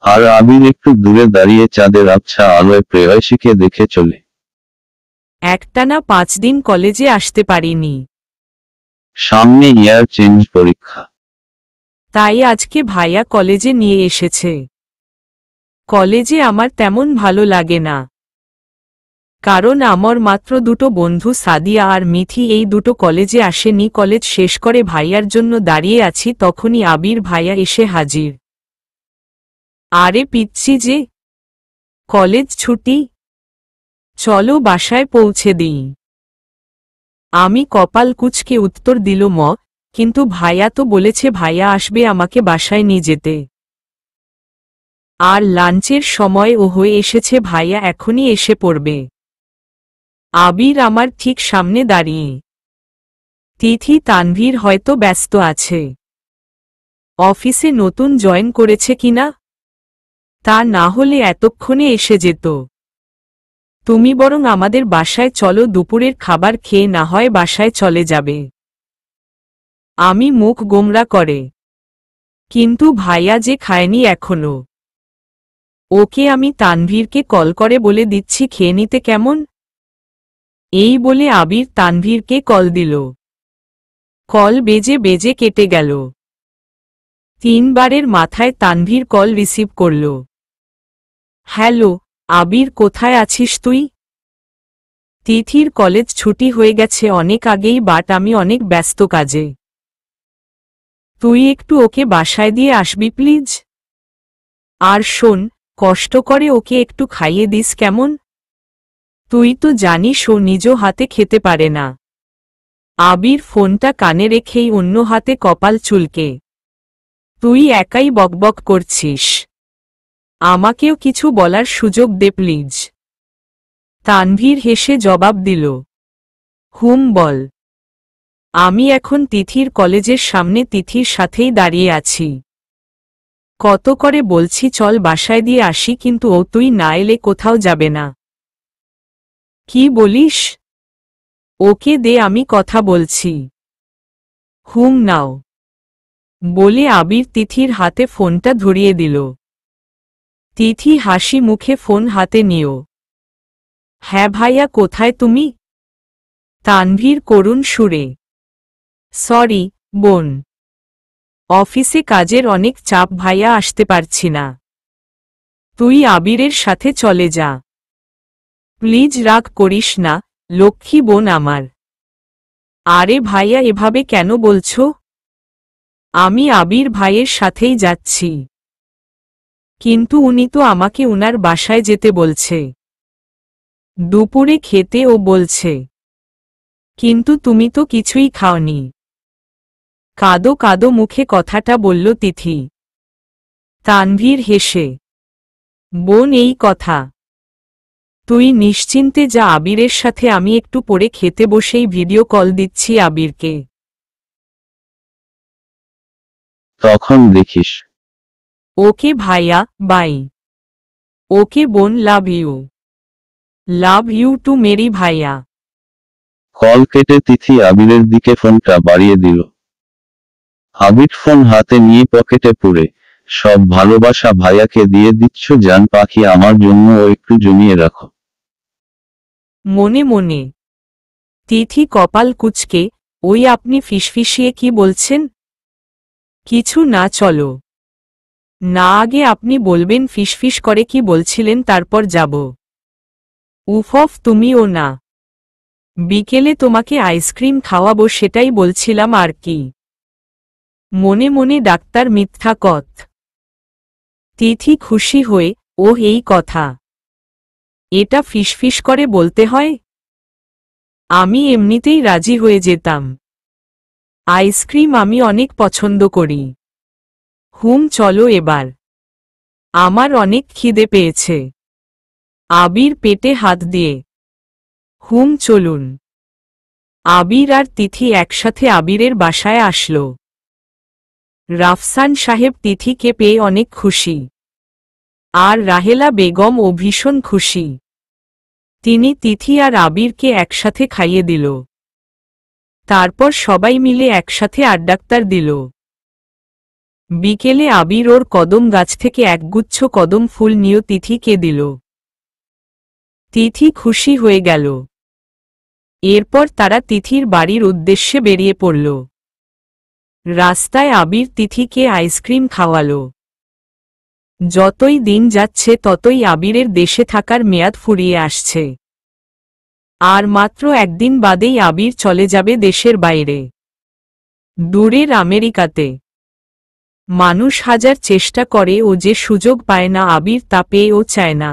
আর আবির একটু দূরে দাঁড়িয়ে চাঁদের আবছা আলোয় প্রেয়সীকে দেখে চলে। একটানা 5 দিন কলেজে আসতে পারিনি, সামনে ইয়ার চেঞ্জ পরীক্ষা, তাই আজকে ভাইয়া কলেজে নিয়ে এসেছে। কলেজে আমার তেমন ভালো লাগে না, কারণ আমার মাত্র দুটো বন্ধু সাদিয়া আর মিথি, এই দুটো কলেজে আসেনি। কলেজ শেষ করে ভাইয়ার জন্য দাঁড়িয়ে আছি, তখনই আবির ভাইয়া এসে হাজির। আরে পিচ্ছি যে, কলেজ ছুটি, চলো বাসায় পৌঁছে দিই। আমি কপাল কুঁচকে উত্তর দিল, কিন্তু ভাইয়া তো বলেছে ভাইয়া আসবে আমাকে বাসায় নিয়ে যেতে। আর লাঞ্চের সময় ও হয়ে এসেছে, ভাইয়া এখনই এসে পড়বে। আবির আমার ঠিক সামনে দাঁড়িয়ে। তিথি তানভীর হয়তো ব্যস্ত আছে, অফিসে নতুন জয়েন করেছে কিনা, তা না হলে এতক্ষণে এসে যেত। তুমি বরং আমাদের বাসায় চলো, দুপুরের খাবার খেয়ে না হয় বাসায় চলে যাবে। আমি মুখ গোমরা করে, কিন্তু ভাইয়া যে খায়নি এখনো। ওকে আমি তানভীরকে কল করে বলে দিচ্ছি খেয়ে নিতে, কেমন? এই বলে আবির তানভীরকে কল দিল। কল বেজে বেজে কেটে গেল। 3 বারের মাথায় তানভীর কল রিসিভ করল। হ্যালো আবির, কোথায় আছিস তুই? তিথির কলেজ ছুটি হয়ে গেছে অনেক আগেই, বাট আমি অনেক ব্যস্ত কাজে। তুই একটু ওকে বাসায় দিয়ে আসবি প্লিজ। আর শোন, কষ্ট করে ওকে একটু খাইয়ে দিস কেমন? তুই তো জানিস ও নিজ হাতে খেতে পারে না। আবির ফোনটা কানে রেখেই অন্য হাতে কপাল চুলকে। তুই একাই বকবক করছিস, আমাকেও কিছু বলার সুযোগ দে প্লিজ। তানভীর হেসে জবাব দিল, বল। আমি এখন তিথির কলেজের সামনে তিথির সাথেই দাঁড়িয়ে আছি। কত করে বলছি চল বাসায় দিয়ে আসি, কিন্তু ও তুই না এলে কোথাও যাবে না। কি বলিস? ওকে দে, আমি কথা বলছি। নাও বলে আবির তিথির হাতে ফোনটা ধরিয়ে দিল। তিথি হাসি মুখে ফোন হাতে নিও। হ্যাঁ ভাইয়া, কোথায় তুমি? তানভীর করুণ সুরে। সরি বোন, অফিসে কাজের অনেক চাপ ভাইয়া, আসতে পারছি না। তুই আবিরের সাথে চলে যা প্লিজ, রাগ করিস না লক্ষ্মী বোন আমার। আরে ভাইয়া, এভাবে কেন বলছো? আমি আবির ভাইয়ের সাথেই যাচ্ছি। কিন্তু উনি তো আমাকে উনার বাসায় যেতে বলছে, দুপুরে খেতে ও বলছে। কিন্তু তুমি তো কিছুই খাওনি। কাদো কাদো মুখে কথাটা বলল তিথি। তানভীর হেসে, বোন এই কথা। তুই নিশ্চিন্তে যা আবিরের সাথে, আমি একটু পরে খেতে বসেই ভিডিও কল দিচ্ছি আবিরকে। তখন দেখিস। ওকে ভাইয়া, বাই। ওকে বোন, love you. Love you too মেরি ভাইয়া। কল কেটে তিথি আবিরের দিকে ফোনটা বাড়িয়ে দিল। আবির ফোন হাতে নিয়ে পকেটে পুরে, সব ভালোবাসা ভাইয়াকে দিয়ে দিচ্ছ জান পাখি, আমার জন্য ও একটু জমিয়ে রাখো। মনে মনে। তিথি কপাল কুঁচকে, ওই আপনি ফিসফিসিয়ে কি বলছেন? কিছু না, চলো না, আগে আপনি বলবেন ফিসফিস করে কি বলছিলেন, তারপর যাব। উফ, তুমিও না। বিকেলে তোমাকে আইসক্রিম খাওয়াবো সেটাই বলছিলাম আর কি। মনে মনে ডাক্তার মিথ্যা কত। তিথি খুশি হয়ে, এই কথা। এটা ফিসফিস করে বলতে হয়? আমি এমনিতেই রাজি হয়ে যেতাম। আইসক্রিম আমি অনেক পছন্দ করি। চলো এবার, আমার অনেক খিদে পেয়েছে। আবির পেটে হাত দিয়ে, চলুন। আবির আর তিথি একসাথে আবিরের বাসায় আসল। রাফসান সাহেব তিথিকে পেয়ে অনেক খুশি, আর রাহেলা বেগম ও ভীষণ খুশি। তিনি তিথি আর আবিরকে একসাথে খাইয়ে দিল। তারপর সবাই মিলে একসাথে আড্ডাক্তার দিল। বিকেলে আবির ওর কদম গাছ থেকে একগুচ্ছ কদম ফুল নিয়ে তিথিকে দিল। তিথি খুশি হয়ে গেল। এরপর তারা তিথির বাড়ির উদ্দেশ্যে বেরিয়ে পড়ল। রাস্তায় আবির তিথিকে আইসক্রিম খাওয়ালো। যতই দিন যাচ্ছে ততই আবিরের দেশে থাকার মেয়াদ ফুরিয়ে আসছে। আর মাত্র একদিন বাদেই আবির চলে যাবে দেশের বাইরে, দূরের আমেরিকাতে। মানুষ হাজার চেষ্টা করে ও যে সুযোগ পায় না, আবির তা পেয়েও চায় না।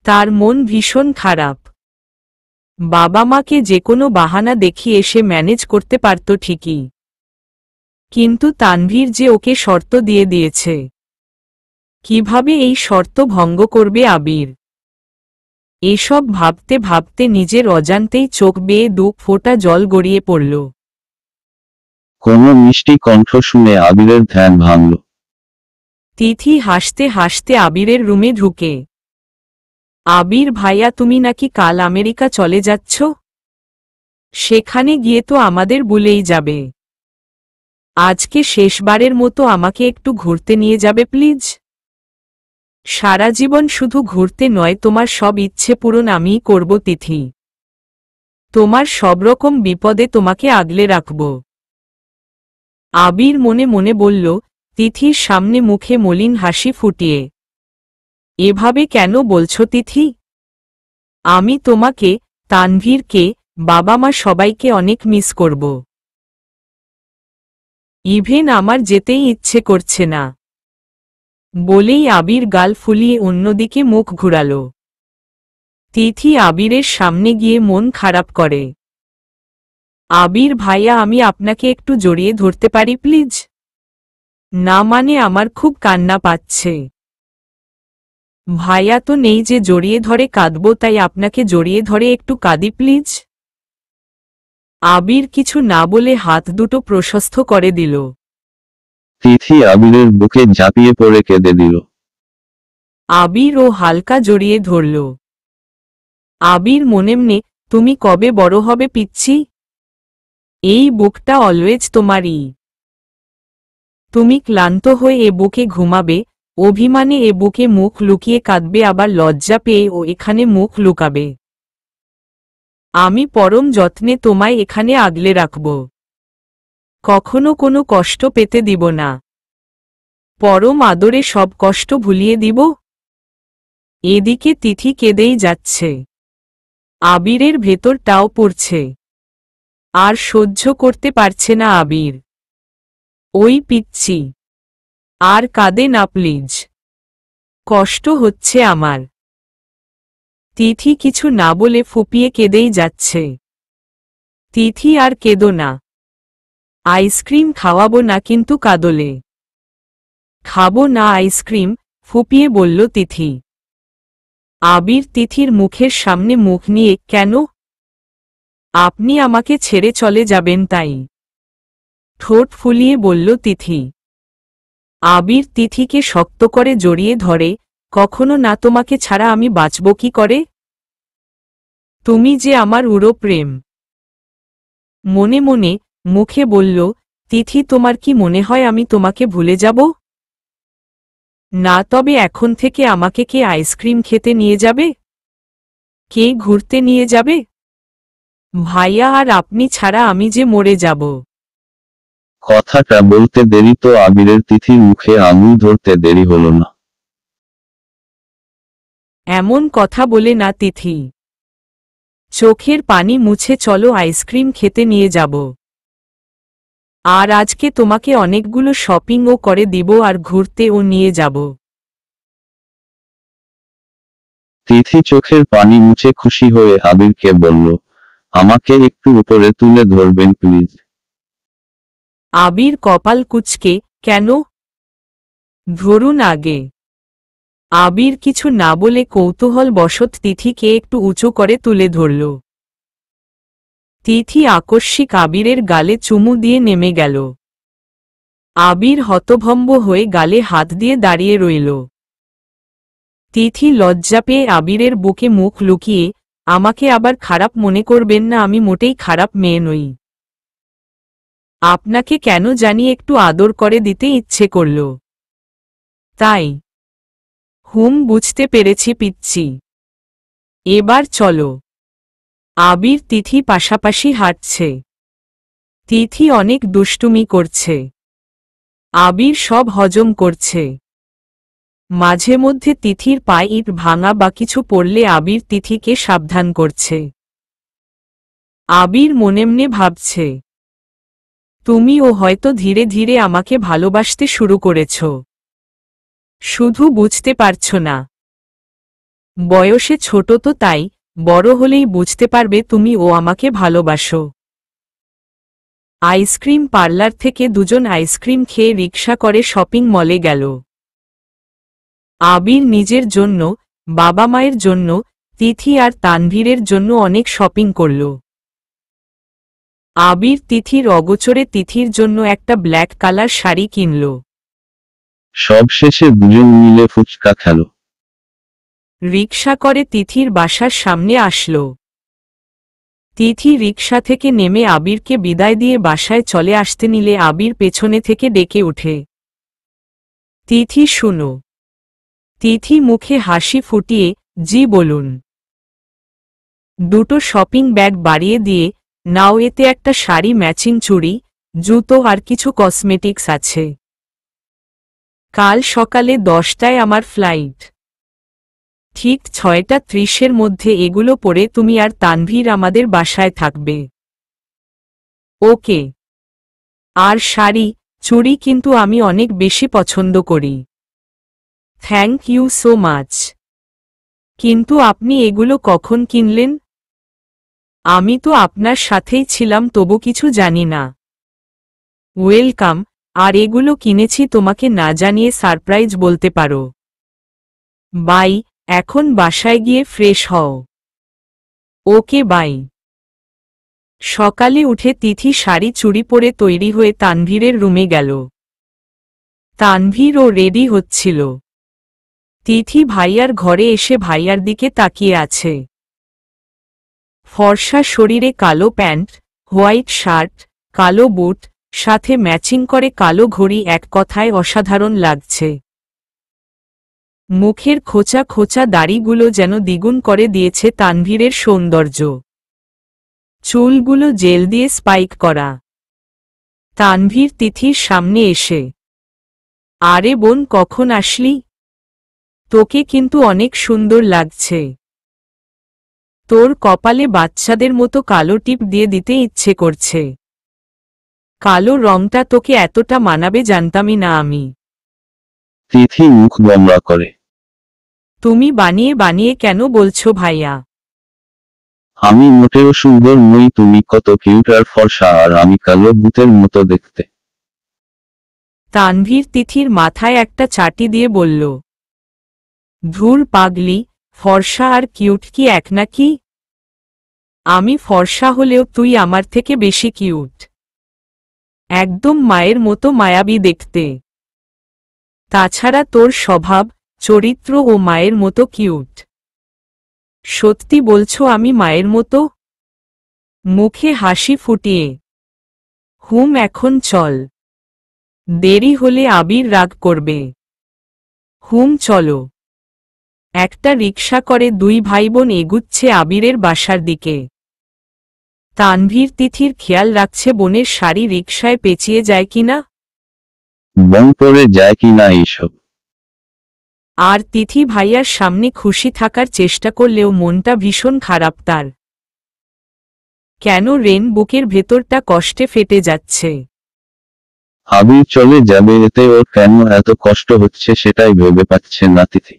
তার মন ভীষণ খারাপ। বাবা মাকে যে কোনো বাহানা দেখিয়ে এসে ম্যানেজ করতে পারত ঠিকই, কিন্তু তানভীর যে ওকে শর্ত দিয়ে দিয়েছে। কিভাবে এই শর্ত ভঙ্গ করবে আবির? এসব ভাবতে ভাবতে নিজের অজান্তেই চোখ বেয়ে 2 ফোঁটা জল গড়িয়ে পড়ল। কোনো মিষ্টি কণ্ঠ শুনে আবিরের ধ্যান ভাঙল। তিথি হাসতে হাসতে আবিরের রুমে ঢুকে, আবির ভাইয়া, তুমি নাকি কাল আমেরিকা চলে যাচ্ছ? সেখানে গিয়ে তো আমাদের ভুলেই যাবে। আজকে শেষবারের মতো আমাকে একটু ঘুরতে নিয়ে যাবে প্লিজ। সারা জীবন শুধু ঘুরতে নয়, তোমার সব ইচ্ছে পূরণ আমিই করব তিথি। তোমার সব রকম বিপদে তোমাকে আগলে রাখব। আবির মনে মনে বলল, তিথির সামনে মুখে মলিন হাসি ফুটিয়ে। এভাবে কেন বলছো তিথি? আমি তোমাকে, তানভীরকে, বাবা মা সবাইকে অনেক মিস করব। ইভেন আমার যেতেই ইচ্ছে করছে না। বলেই আবির গাল ফুলিয়ে অন্যদিকে মুখ ঘুরাল। তিথি আবিরের সামনে গিয়ে মন খারাপ করে। আবির ভাইয়া, আমি আপনাকে একটু জড়িয়ে ধরতে পারি প্লিজ? না মানে আমার খুব কান্না পাচ্ছে। ভাইয়া তো নেই যে জড়িয়ে ধরে কাঁদব, তাই আপনাকে জড়িয়ে ধরে একটু কাঁদি প্লিজ। আবির কিছু না বলে হাত দুটো প্রশস্ত করে দিল। তিথি আবিরের বুকে ঝাঁপিয়ে পড়ে কেঁদে দিল। আবির ও হালকা জড়িয়ে ধরল। আবির মনেমনে, তুমি কবে বড় হবে পিচ্ছি? এই বুকটা অলওয়েজ তোমারই। তুমি ক্লান্ত হয়ে এ বুকে ঘুমাবে, অভিমানে এ বুকে মুখ লুকিয়ে কাঁদবে, আবার লজ্জা পেয়ে ও এখানে মুখ লুকাবে। আমি পরম যত্নে তোমায় এখানে আগলে রাখব। কখনো কোনো কষ্ট পেতে দিব না। পরম আদরে সব কষ্ট ভুলিয়ে দিব। এদিকে তিথি কেঁদেই যাচ্ছে। আবিরের ভেতরটাও পড়ছে। আর সহ্য করতে পারছে না আবির। ওই পিচ্ছি, আর কাঁদে না প্লিজ, কষ্ট হচ্ছে আমার। তিথি কিছু না বলে ফুপিয়ে কেঁদেই যাচ্ছে। তিথি, আর কেঁদো না। আইসক্রিম খাওয়াবো না কিন্তু কাঁদলে। খাবো না আইসক্রিম, ফুপিয়ে বলল তিথি। আবির তিথির মুখের সামনে মুখ নিয়ে, কেন? আপনি আমাকে ছেড়ে চলে যাবেন তাই? ঠোঁট ফুলিয়ে বলল তিথি। আবির তিথিকে শক্ত করে জড়িয়ে ধরে, কখনো না, তোমাকে ছাড়া আমি বাঁচব কি করে? তুমি যে আমার উড়ো প্রেম। মনে মনে, মুখে বলল, তিথি তোমার কি মনে হয় আমি তোমাকে ভুলে যাব? না, তবে এখন থেকে আমাকে কে আইসক্রিম খেতে নিয়ে যাবে? কে ঘুরতে নিয়ে যাবে? ভাইয়া আর আপনি ছাড়া আমি যে মরে যাব। কথাটা বলতে দেরি তো আবিরের তিথির মুখে আঙুল ধরতে দেরি হলো না। এমন কথা বলে না তিথি। চোখের পানি মুছে চলো আইসক্রিম খেতে নিয়ে যাব। আর আজকে তোমাকে অনেকগুলো শপিংও করে দিব আর ঘুরতেও নিয়ে যাব। তিথি চোখের পানি মুছে খুশি হয়ে আবিরকে বলল, আমাকে একটু উপরে তুলে ধরবেন প্লিজ। আবির কপাল কুঁচকে, কেন? ধরুন আগে। আবির কিছু না বলে কৌতূহল বশত তিথিকে একটু উঁচু করে তুলে ধরল। তিথি আকস্মিক আবিরের গালে চুমু দিয়ে নেমে গেল। আবির হতভম্ব হয়ে গালে হাত দিয়ে দাঁড়িয়ে রইল। তিথি লজ্জা পেয়ে আবিরের বুকে মুখ লুকিয়ে, আমাকে আবার খারাপ মনে করবেন না, আমি মোটেই খারাপ মেয়ে নই। আপনাকে কেন জানি একটু আদর করে দিতে ইচ্ছে করল, তাই। বুঝতে পেরেছি পিচ্ছি। এবার চলো। আবির তিথি পাশাপাশি হাঁটছে। তিথি অনেক দুষ্টুমি করছে। আবির সব হজম করছে। মাঝে মধ্যে তিথির পায়ে ইট ভাঙা বা কিছু পড়লে আবির তিথিকে সাবধান করছে। আবির মনেমনে ভাবছে, তুমিও হয়তো ধীরে ধীরে আমাকে ভালোবাসতে শুরু করেছ, শুধু বুঝতে পারছ না। বয়সে ছোট তো, তাই বড় হলেই বুঝতে পারবে তুমি ও আমাকে ভালোবাসো। আইসক্রিম পার্লার থেকে দুজন আইসক্রিম খেয়ে রিকশা করে শপিং মলে গেল। আবির নিজের জন্য, বাবা মায়ের জন্য, তিথি আর তানভীরের জন্য অনেক শপিং করল। আবির তিথির অগোচরে তিথির জন্য একটা ব্ল্যাক কালার শাড়ি কিনল। সবশেষে দুজন মিলে ফুচকা খেল। রিকশা করে তিথির বাসার সামনে আসল। তিথি রিকশা থেকে নেমে আবিরকে বিদায় দিয়ে বাসায় চলে আসতে নিলে আবির পেছনে থেকে ডেকে ওঠে, তিথি শুনো। তিথি মুখে হাসি ফুটিয়ে, জি বলুন। দুটো শপিং ব্যাগ বাড়িয়ে দিয়ে, নাও এতে একটা শাড়ি, ম্যাচিং চুড়ি, জুতো আর কিছু কসমেটিক্স আছে। কাল সকালে 10টায় আমার ফ্লাইট। ঠিক 6:30-এর মধ্যে এগুলো পরে তুমি আর তানভীর আমাদের বাসায় থাকবে। ওকে। আর শাড়ি, চুড়ি কিন্তু আমি অনেক বেশি পছন্দ করি। Thank you so much. কিন্তু আপনি এগুলো কখন কিনলেন? আমি তো আপনার সাথেই ছিলাম, তবু কিছু জানি না। ওয়েলকাম। আর এগুলো কিনেছি তোমাকে না জানিয়ে সারপ্রাইজ বলতে পারো। বাই। এখন বাসায় গিয়ে ফ্রেশ হও। Okay bye. সকালে উঠে তিথি শাড়ি চুড়ি পরে তৈরি হয়ে তানভীরের রুমে গেল। তানভীরও রেডি হচ্ছিল। তিথি ভাইয়ার ঘরে এসে ভাইয়ার দিকে তাকিয়ে আছে। ফর্সা শরীরে কালো প্যান্ট, হোয়াইট শার্ট, কালো বুট, সাথে ম্যাচিং করে কালো ঘড়ি, এক কথায় অসাধারণ লাগছে। মুখের খোঁচা খোঁচা দাড়িগুলো যেন দ্বিগুণ করে দিয়েছে তানভীরের সৌন্দর্য। চুলগুলো জেল দিয়ে স্পাইক করা। তানভীর তিথির সামনে এসে, আরে বোন, কখন আসলি? তোকে কিন্তু অনেক সুন্দর লাগছে। তোর কপালে বাচ্চাদের মতো কালো টিপ দিয়ে দিতে ইচ্ছে করছে। কালো রংটা তোকে এতটা মানাবে জানতামই না আমি। তিথি মুখ গোমড়া করে। তুমি বানিয়ে বানিয়ে কেন বলছো ভাইয়া? আমি মোটেও সুন্দর নই, তুমি কত কিউট আর ফর্সা, আর আমি কালো ভূতের মতো দেখতে। তানভীর তিথির মাথায় একটা চাটি দিয়ে বলল, ধুর পাগলি, ফর্সা আর কিউট কি এক নাকি? আমি ফর্সা হলেও তুই আমার থেকে বেশি কিউট। একদম মায়ের মতো মায়াবী দেখতে। তাছাড়া তোর স্বভাব, চরিত্র ও মায়ের মতো কিউট। সত্যি বলছো আমি মায়ের মতো? মুখে হাসি ফুটিয়ে, এখন চল। দেরি হলে আবির রাগ করবে। চলো। একটা রিকশা করে দুই ভাইবোন এগুচ্ছে আবিরের বাসার দিকে। তানভীর তিথির খেয়াল রাখছে বোনের শাড়ি রিকশায় পেঁচিয়ে যায় কিনা। বন পড়ে যায় কিনা এইসব। আর তিথি ভাইয়ার সামনে খুশি থাকার চেষ্টা করলেও মনটা ভীষণ খারাপ তার। কেন রেন বুকের ভেতরটা কষ্টে ফেটে যাচ্ছে। আবির চলে যাবে, এতে ওর কেন এত কষ্ট হচ্ছে সেটাই ভেবে পাচ্ছে না তিথি।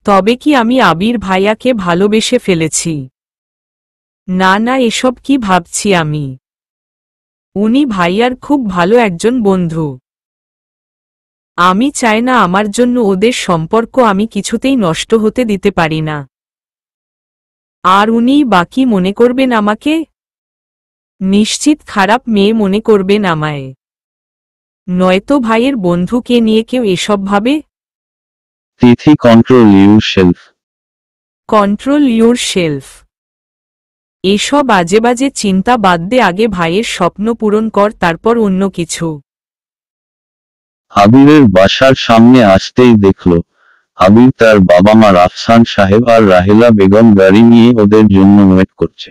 তবে কি আমি আবির ভাইয়াকে ভালোবেসে ফেলেছি? না না, এসব কি ভাবছি আমি। উনি ভাইয়ার খুব ভালো একজন বন্ধু। আমি চাই না আমার জন্য ওদের সম্পর্ক আমি কিছুতেই নষ্ট হতে দিতে পারি না। আর উনিই বাকি মনে করবেন আমাকে? নিশ্চিত খারাপ মেয়ে মনে করবেন আমায়। নয়তো ভাইয়ের বন্ধুকে নিয়ে কেউ এসব ভাবে। Tithi control yourself. Control yourself. এসব আজে বাজে চিন্তা বাদ দে, আগে ভাইয়ের স্বপ্ন পূরণ কর, তারপর অন্য কিছু। আবিরের বাসার সামনে আসতেই দেখল আবির তার বাবা মা রাফসান সাহেব আর রাহেলা বেগম গাড়ি নিয়ে ওদের জন্য ওয়েট করছে।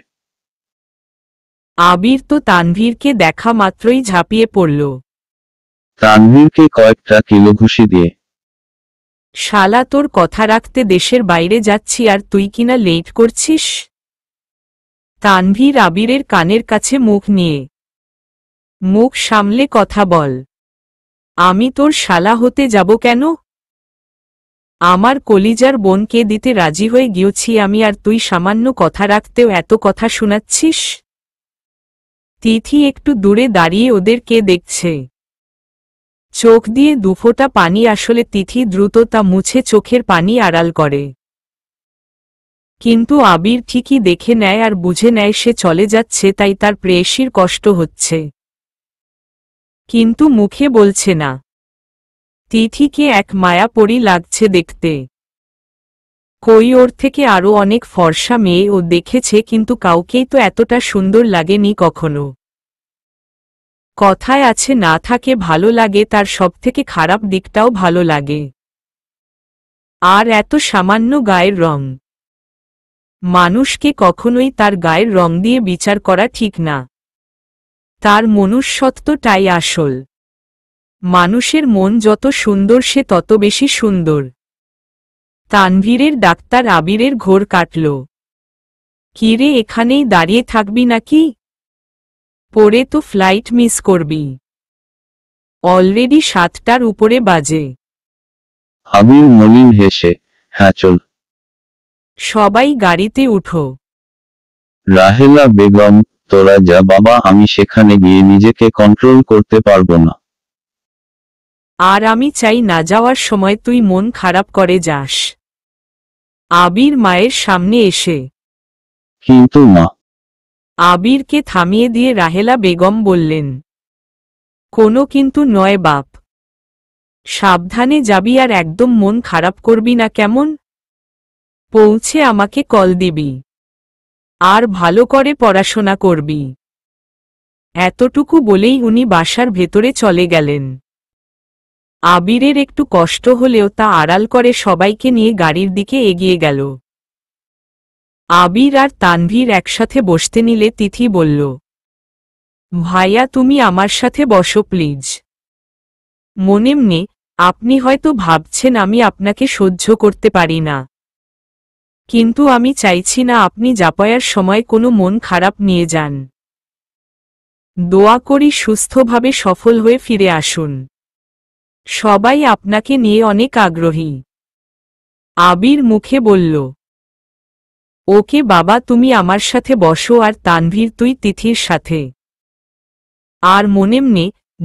আবির তো তানভীরকে দেখা মাত্রই ঝাঁপিয়ে পড়ল। তানভীরকে কয়েকটা কিলো ঘুষি দিয়ে, শালা, তোর কথা রাখতে দেশের বাইরে যাচ্ছি আর তুই কিনা লেট করছিস। তানভীর আবিরের কানের কাছে মুখ নিয়ে, মুখ সামলে কথা বল। আমি তোর শালা হতে যাব কেন? আমার কলিজার বোনকে দিতে রাজি হয়ে গিয়েছি আমি, আর তুই সামান্য কথা রাখতেও এত কথা শোনাচ্ছিস। তিথি একটু দূরে দাঁড়িয়ে ওদেরকে দেখছে। চোখ দিয়ে দুফোঁটা পানি আসলে তিথি দ্রুত তা মুছে চোখের পানি আড়াল করে। কিন্তু আবির ঠিকই দেখে নেয় আর বুঝে নেয় সে চলে যাচ্ছে, তাই তার প্রেয়সীর কষ্ট হচ্ছে। কিন্তু মুখে বলছে না। তিথিকে এক মায়াপরী লাগছে দেখতে। কই, ওর থেকে আরও অনেক ফর্সা মেয়ে ও দেখেছে, কিন্তু কাউকেই তো এতটা সুন্দর লাগেনি কখনো। কথায় আছে, না থাকে ভালো লাগে, তার সবথেকে খারাপ দিকটাও ভালো লাগে। আর এত সামান্য গায়ের রং। মানুষকে কখনোই তার গায়ের রং দিয়ে বিচার করা ঠিক না। তার মনুষ্যত্বটাই আসল। মানুষের মন যত সুন্দর সে তত বেশি সুন্দর। তানভীরের ডাক্তার আবিরের ঘোর কাটল। কিরে, এখানেই দাঁড়িয়ে থাকবি নাকি? পরে তো ফ্লাইট মিস করবি। অলরেডি 7টার উপরে বাজে। আবির মলিন হেসে, হ্যাঁ চল। সবাই গাড়িতে উঠো। রাহেলা বেগম, তোরা যা বাবা, আমি সেখানে গিয়ে নিজেকে কন্ট্রোল করতে পারবো না। আর আমি চাই না যাওয়ার সময় তুই মন খারাপ করে যাস। আবির মায়ের সামনে এসে কিন্তু মা। আবিরকে থামিয়ে দিয়ে রাহেলা বেগম বললেন, কোনো কিন্তু নয় বাপ। সাবধানে যাবি আর একদম মন খারাপ করবি না, কেমন? পৌঁছে আমাকে কল দিবি। আর ভালো করে পড়াশোনা করবি। এতটুকু বলেই উনি বাসার ভেতরে চলে গেলেন। আবিরের একটু কষ্ট হলেও তা আড়াল করে সবাইকে নিয়ে গাড়ির দিকে এগিয়ে গেল। আবির আর তানভীর একসাথে বসতে নিলে তিথি বলল, ভাইয়া তুমি আমার সাথে বসো প্লিজ। মনে আপনি হয়তো ভাবছেন আমি আপনাকে সহ্য করতে পারি না, কিন্তু আমি চাইছি না আপনি জাপায়ার সময় কোনো মন খারাপ নিয়ে যান। দোয়া করি সুস্থভাবে সফল হয়ে ফিরে আসুন। সবাই আপনাকে নিয়ে অনেক আগ্রহী। আবির মুখে বলল, ওকে বাবা, তুমি আমার সাথে বসো, আর তানভীর তুই তিথির সাথে। আর মনে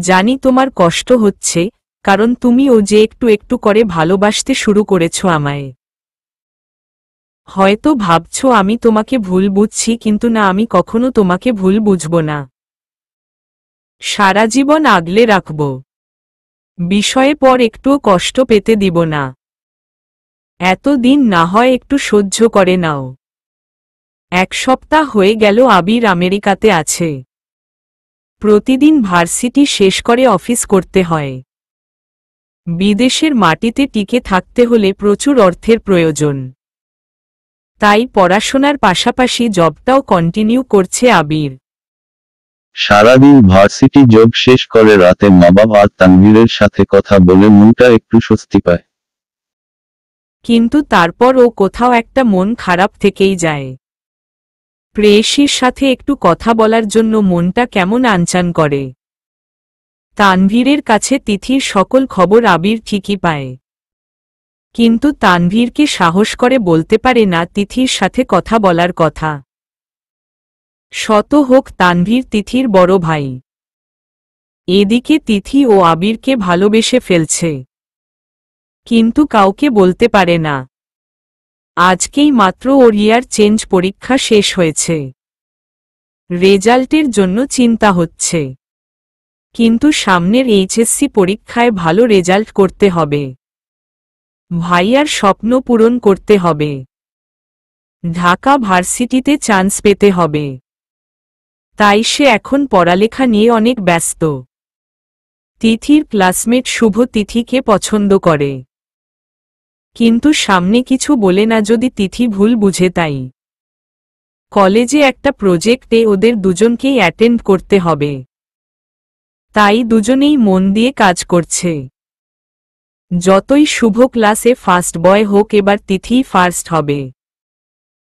জানি তোমার কষ্ট হচ্ছে, কারণ তুমি ও যে একটু একটু করে ভালোবাসতে শুরু করেছ আমায়। হয়তো ভাবছ আমি তোমাকে ভুল বুঝছি, কিন্তু না, আমি কখনো তোমাকে ভুল বুঝব না। সারা জীবন আগলে রাখব। বিষয়ে পর একটুও কষ্ট পেতে দিব না। এতদিন না হয় একটু সহ্য করে নাও। 1 সপ্তাহ হয়ে গেল আবির আমেরিকাতে আছে। প্রতিদিন ভার্সিটি শেষ করে অফিস করতে হয়। বিদেশের মাটিতে টিকে থাকতে হলে প্রচুর অর্থের প্রয়োজন। তাই পড়াশোনার পাশাপাশি জবটাও কন্টিনিউ করছে আবির। সারাদিন ভার্সিটি জব শেষ করে রাতে মা বাবা আর তানভীরের সাথে কথা বলে মনটা একটু স্বস্তি পায়। কিন্তু তারপর ও কোথাও একটা মন খারাপ থেকেই যায়। প্রেয়সীর সাথে একটু কথা বলার জন্য মনটা কেমন আনচান করে। তানভীরের কাছে তিথির সকল খবর আবির ঠিকই পায়, কিন্তু তানভীরকে সাহস করে বলতে পারে না তিথির সাথে কথা বলার কথা। শত হোক তানভীর তিথির বড় ভাই। এদিকে তিথি ও আবিরকে ভালোবেসে ফেলছে, কিন্তু কাউকে বলতে পারে না। আজকেই মাত্র ওর ইয়ার চেঞ্জ পরীক্ষা শেষ হয়েছে। রেজাল্টের জন্য চিন্তা হচ্ছে, কিন্তু সামনের এইচএসসি পরীক্ষায় ভালো রেজাল্ট করতে হবে। ভাইয়ার স্বপ্ন পূরণ করতে হবে। ঢাকা ভার্সিটিতে চান্স পেতে হবে। তাই সে এখন পড়ালেখা নিয়ে অনেক ব্যস্ত। তিথির ক্লাসমেট শুভ তিথিকে পছন্দ করে, কিন্তু সামনে কিছু বলে না যদি তিথি ভুল বুঝে। তাই কলেজে একটা প্রজেক্টে ওদের দুজনকেই অ্যাটেন্ড করতে হবে। তাই দুজনেই মন দিয়ে কাজ করছে। যতই শুভ ক্লাসে ফার্স্ট বয় হোক, এবার তিথিই ফার্স্ট হবে।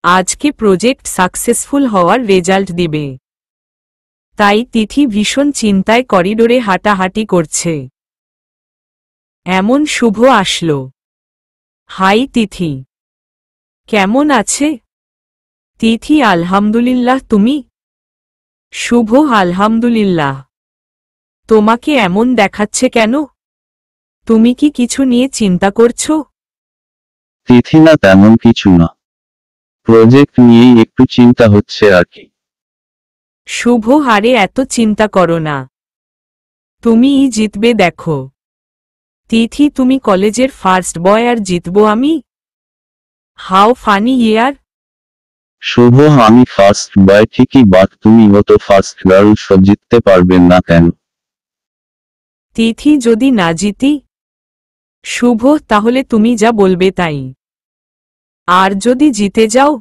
আজকে প্রজেক্ট সাকসেসফুল হওয়ার রেজাল্ট দিবে। তাই তিথি ভীষণ চিন্তায় করিডোরে হাঁটাহাঁটি করছে। এমন শুভ আসলো। হাই তিথি, কেমন আছে? তিথি আলহামদুলিল্লাহ, তুমি? শুভ আলহামদুলিল্লাহ। তোমাকে এমন দেখাচ্ছে কেন? তুমি কি কিছু নিয়ে চিন্তা করছো? তিথি না, তেমন কিছু না। প্রজেক্ট নিয়েই একটু চিন্তা হচ্ছে আর কি। শুভ, হারে এত চিন্তা করো না। তুমিই জিতবে দেখো। তিথি, তুমি কলেজের ফার্স্ট বয় আর জিতবো আমি? হাউ ফানি ইয়ার। শুভ, আমি ফার্স্ট বয় ঠিকই, বাট তুমি তো ফার্স্ট গার্ল, সব জিততে পারবেন না কেন? তিথি, যদি না জিতি? শুভ, তাহলে তুমি যা বলবে তাই। আর যদি জিতে যাও?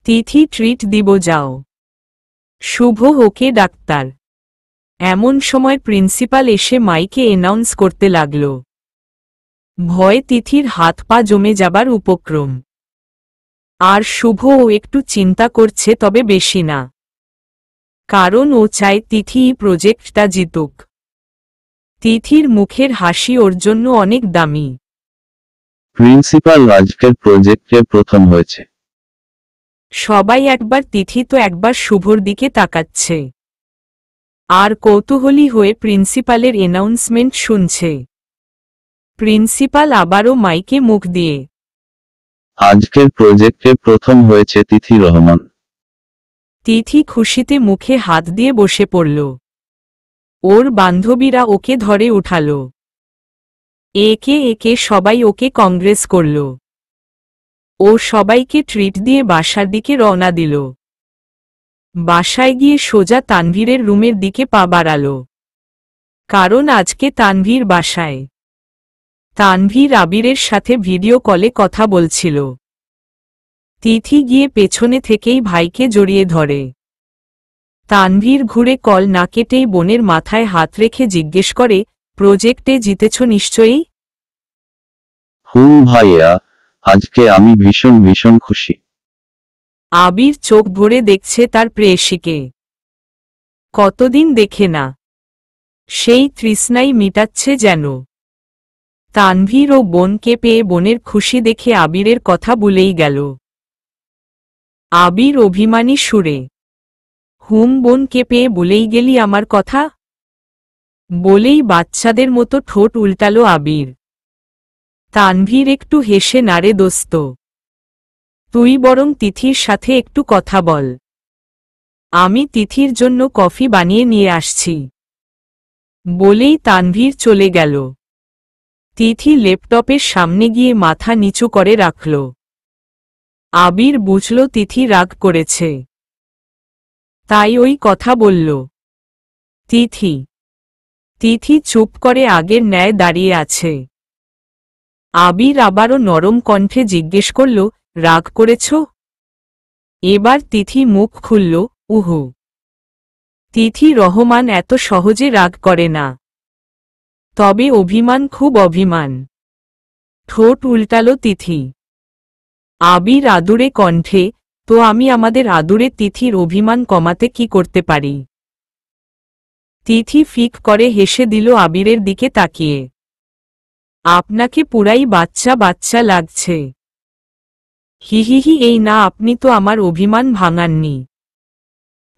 তিথি ট্রিট দিব যাও। শুভ ওকে ডাক্তার। এমন সময় প্রিন্সিপাল এসে মাইকে অ্যানাউন্স করতে লাগল। ভয়ে তিথির হাত পা জমে যাবার উপক্রম। আর শুভও একটু চিন্তা করছে, তবে বেশি না, কারণ ও চায় তিথি প্রজেক্টটা জিতুক। তিথির মুখের হাসি ওর জন্য অনেক দামি। প্রিন্সিপাল আজকের প্রজেক্টে প্রথম হয়েছে। সবাই একবার তিথি তো একবার শুভর দিকে তাকাচ্ছে, আর কৌতূহলী হয়ে প্রিন্সিপালের অ্যানাউন্সমেন্ট শুনছে। প্রিন্সিপাল আবারও মাইকে মুখ দিয়ে, আজকের প্রজেক্টে প্রথম হয়েছে তিথি রহমান। তিথি খুশিতে মুখে হাত দিয়ে বসে পড়ল। ওর বান্ধবীরা ওকে ধরে উঠাল। একে একে সবাই ওকে কংগ্রেস করল। ও সবাইকে ট্রিট দিয়ে বাসার দিকে রওনা দিল। বাসায় গিয়ে সোজা তানভীরের রুমের দিকে পা বাড়াল, কারণ আজকে তানভীর বাসায়। তানভীর আবিরের সাথে ভিডিও কলে কথা বলছিল। তিথি গিয়ে পেছনে থেকেই ভাইকে জড়িয়ে ধরে। তানভীর ঘুরে কল না কেটেই বোনের মাথায় হাত রেখে জিজ্ঞেস করে, প্রজেক্টে জিতেছ নিশ্চয়ই? ভাইয়া, আজকে আমি ভীষণ ভীষণ খুশি। আবির চোখ ভরে দেখছে তার প্রেয়সীকে। কতদিন দেখে না, সেই তৃষ্ণাই মিটাচ্ছে যেন। তানভীর ও বোনকে পেয়ে বোনের খুশি দেখে আবিরের কথা ভুলেই গেল। আবির অভিমানী সুরে, বোনকে পেয়ে ভুলেই গেলি আমার কথা? বলেই বাচ্চাদের মতো ঠোঁট উল্টালো আবির। তানভীর একটু হেসে নাড়ে, দোস্ত, তুই বরং তিথির সাথে একটু কথা বল, আমি তিথির জন্য কফি বানিয়ে নিয়ে আসছি। বলেই তানভীর চলে গেল। তিথি ল্যাপটপের সামনে গিয়ে মাথা নিচু করে রাখল। আবির বুঝল তিথি রাগ করেছে, তাই ওই কথা বলল। তিথি চুপ করে আগের ন্যায় দাঁড়িয়ে আছে। আবির আবারও নরম কণ্ঠে জিজ্ঞেস করল, রাগ করেছ? এবার তিথি মুখ খুলল, উহু। তিথি রহমান এত সহজে রাগ করে না, তবে অভিমান, খুব অভিমান। ঠোঁট উল্টালো তিথি। আবির আদুরে কণ্ঠে, তো আমি আমাদের আদুরে তিথির অভিমান কমাতে কি করতে পারি? তিথি ফিক করে হেসে দিল আবিরের দিকে তাকিয়ে। আপনাকে পুরাই বাচ্চা বাচ্চা লাগছে। হিহিহি, এই না, আপনি তো আমার অভিমান ভাঙাননি,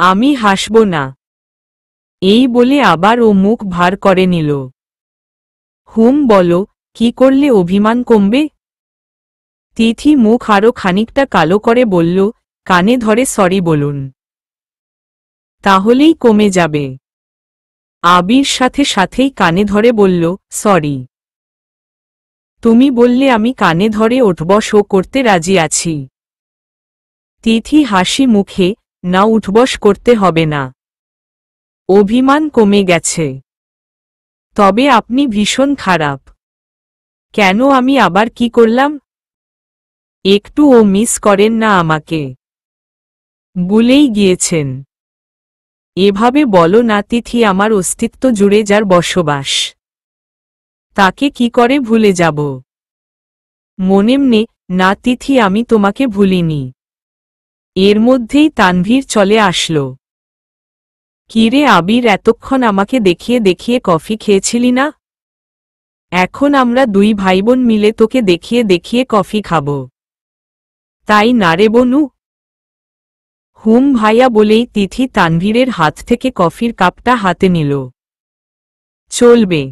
আমি হাসব না। এই বলে আবার ও মুখ ভার করে নিল। বলো, কি করলে অভিমান কমবে? তিথি মুখ আরো খানিকটা কালো করে বলল, কানে ধরে সরি বলুন, তাহলেই কমে যাবে। আবির সাথে সাথেই কানে ধরে বলল, সরি। তুমি বললে আমি কানে ধরে উঠবস করতে রাজি আছি। তিথি হাসি মুখে, না, উঠবস করতে হবে না, অভিমান কমে গেছে। তবে আপনি ভীষণ খারাপ। কেন, আমি আবার কি করলাম? একটু ও মিস করেন না আমাকে? ভুলেই গিয়েছেন? এভাবে বলো না তিথি, আমার অস্তিত্ব জুড়ে যার বসবাস, তাকে কি করে ভুলে যাব? মনেমনে, না তিথি, আমি তোমাকে ভুলিনি। এর মধ্যেই তানভীর চলে আসল। কিরে আবির, এতক্ষণ আমাকে দেখিয়ে দেখিয়ে কফি খেয়েছিলি না? এখন আমরা দুই ভাইবোন মিলে তোকে দেখিয়ে দেখিয়ে কফি খাব, তাই না রে বনু? ভাইয়া বলেই তিথি তানভীরের হাত থেকে কফির কাপটা হাতে নিল। চলবে।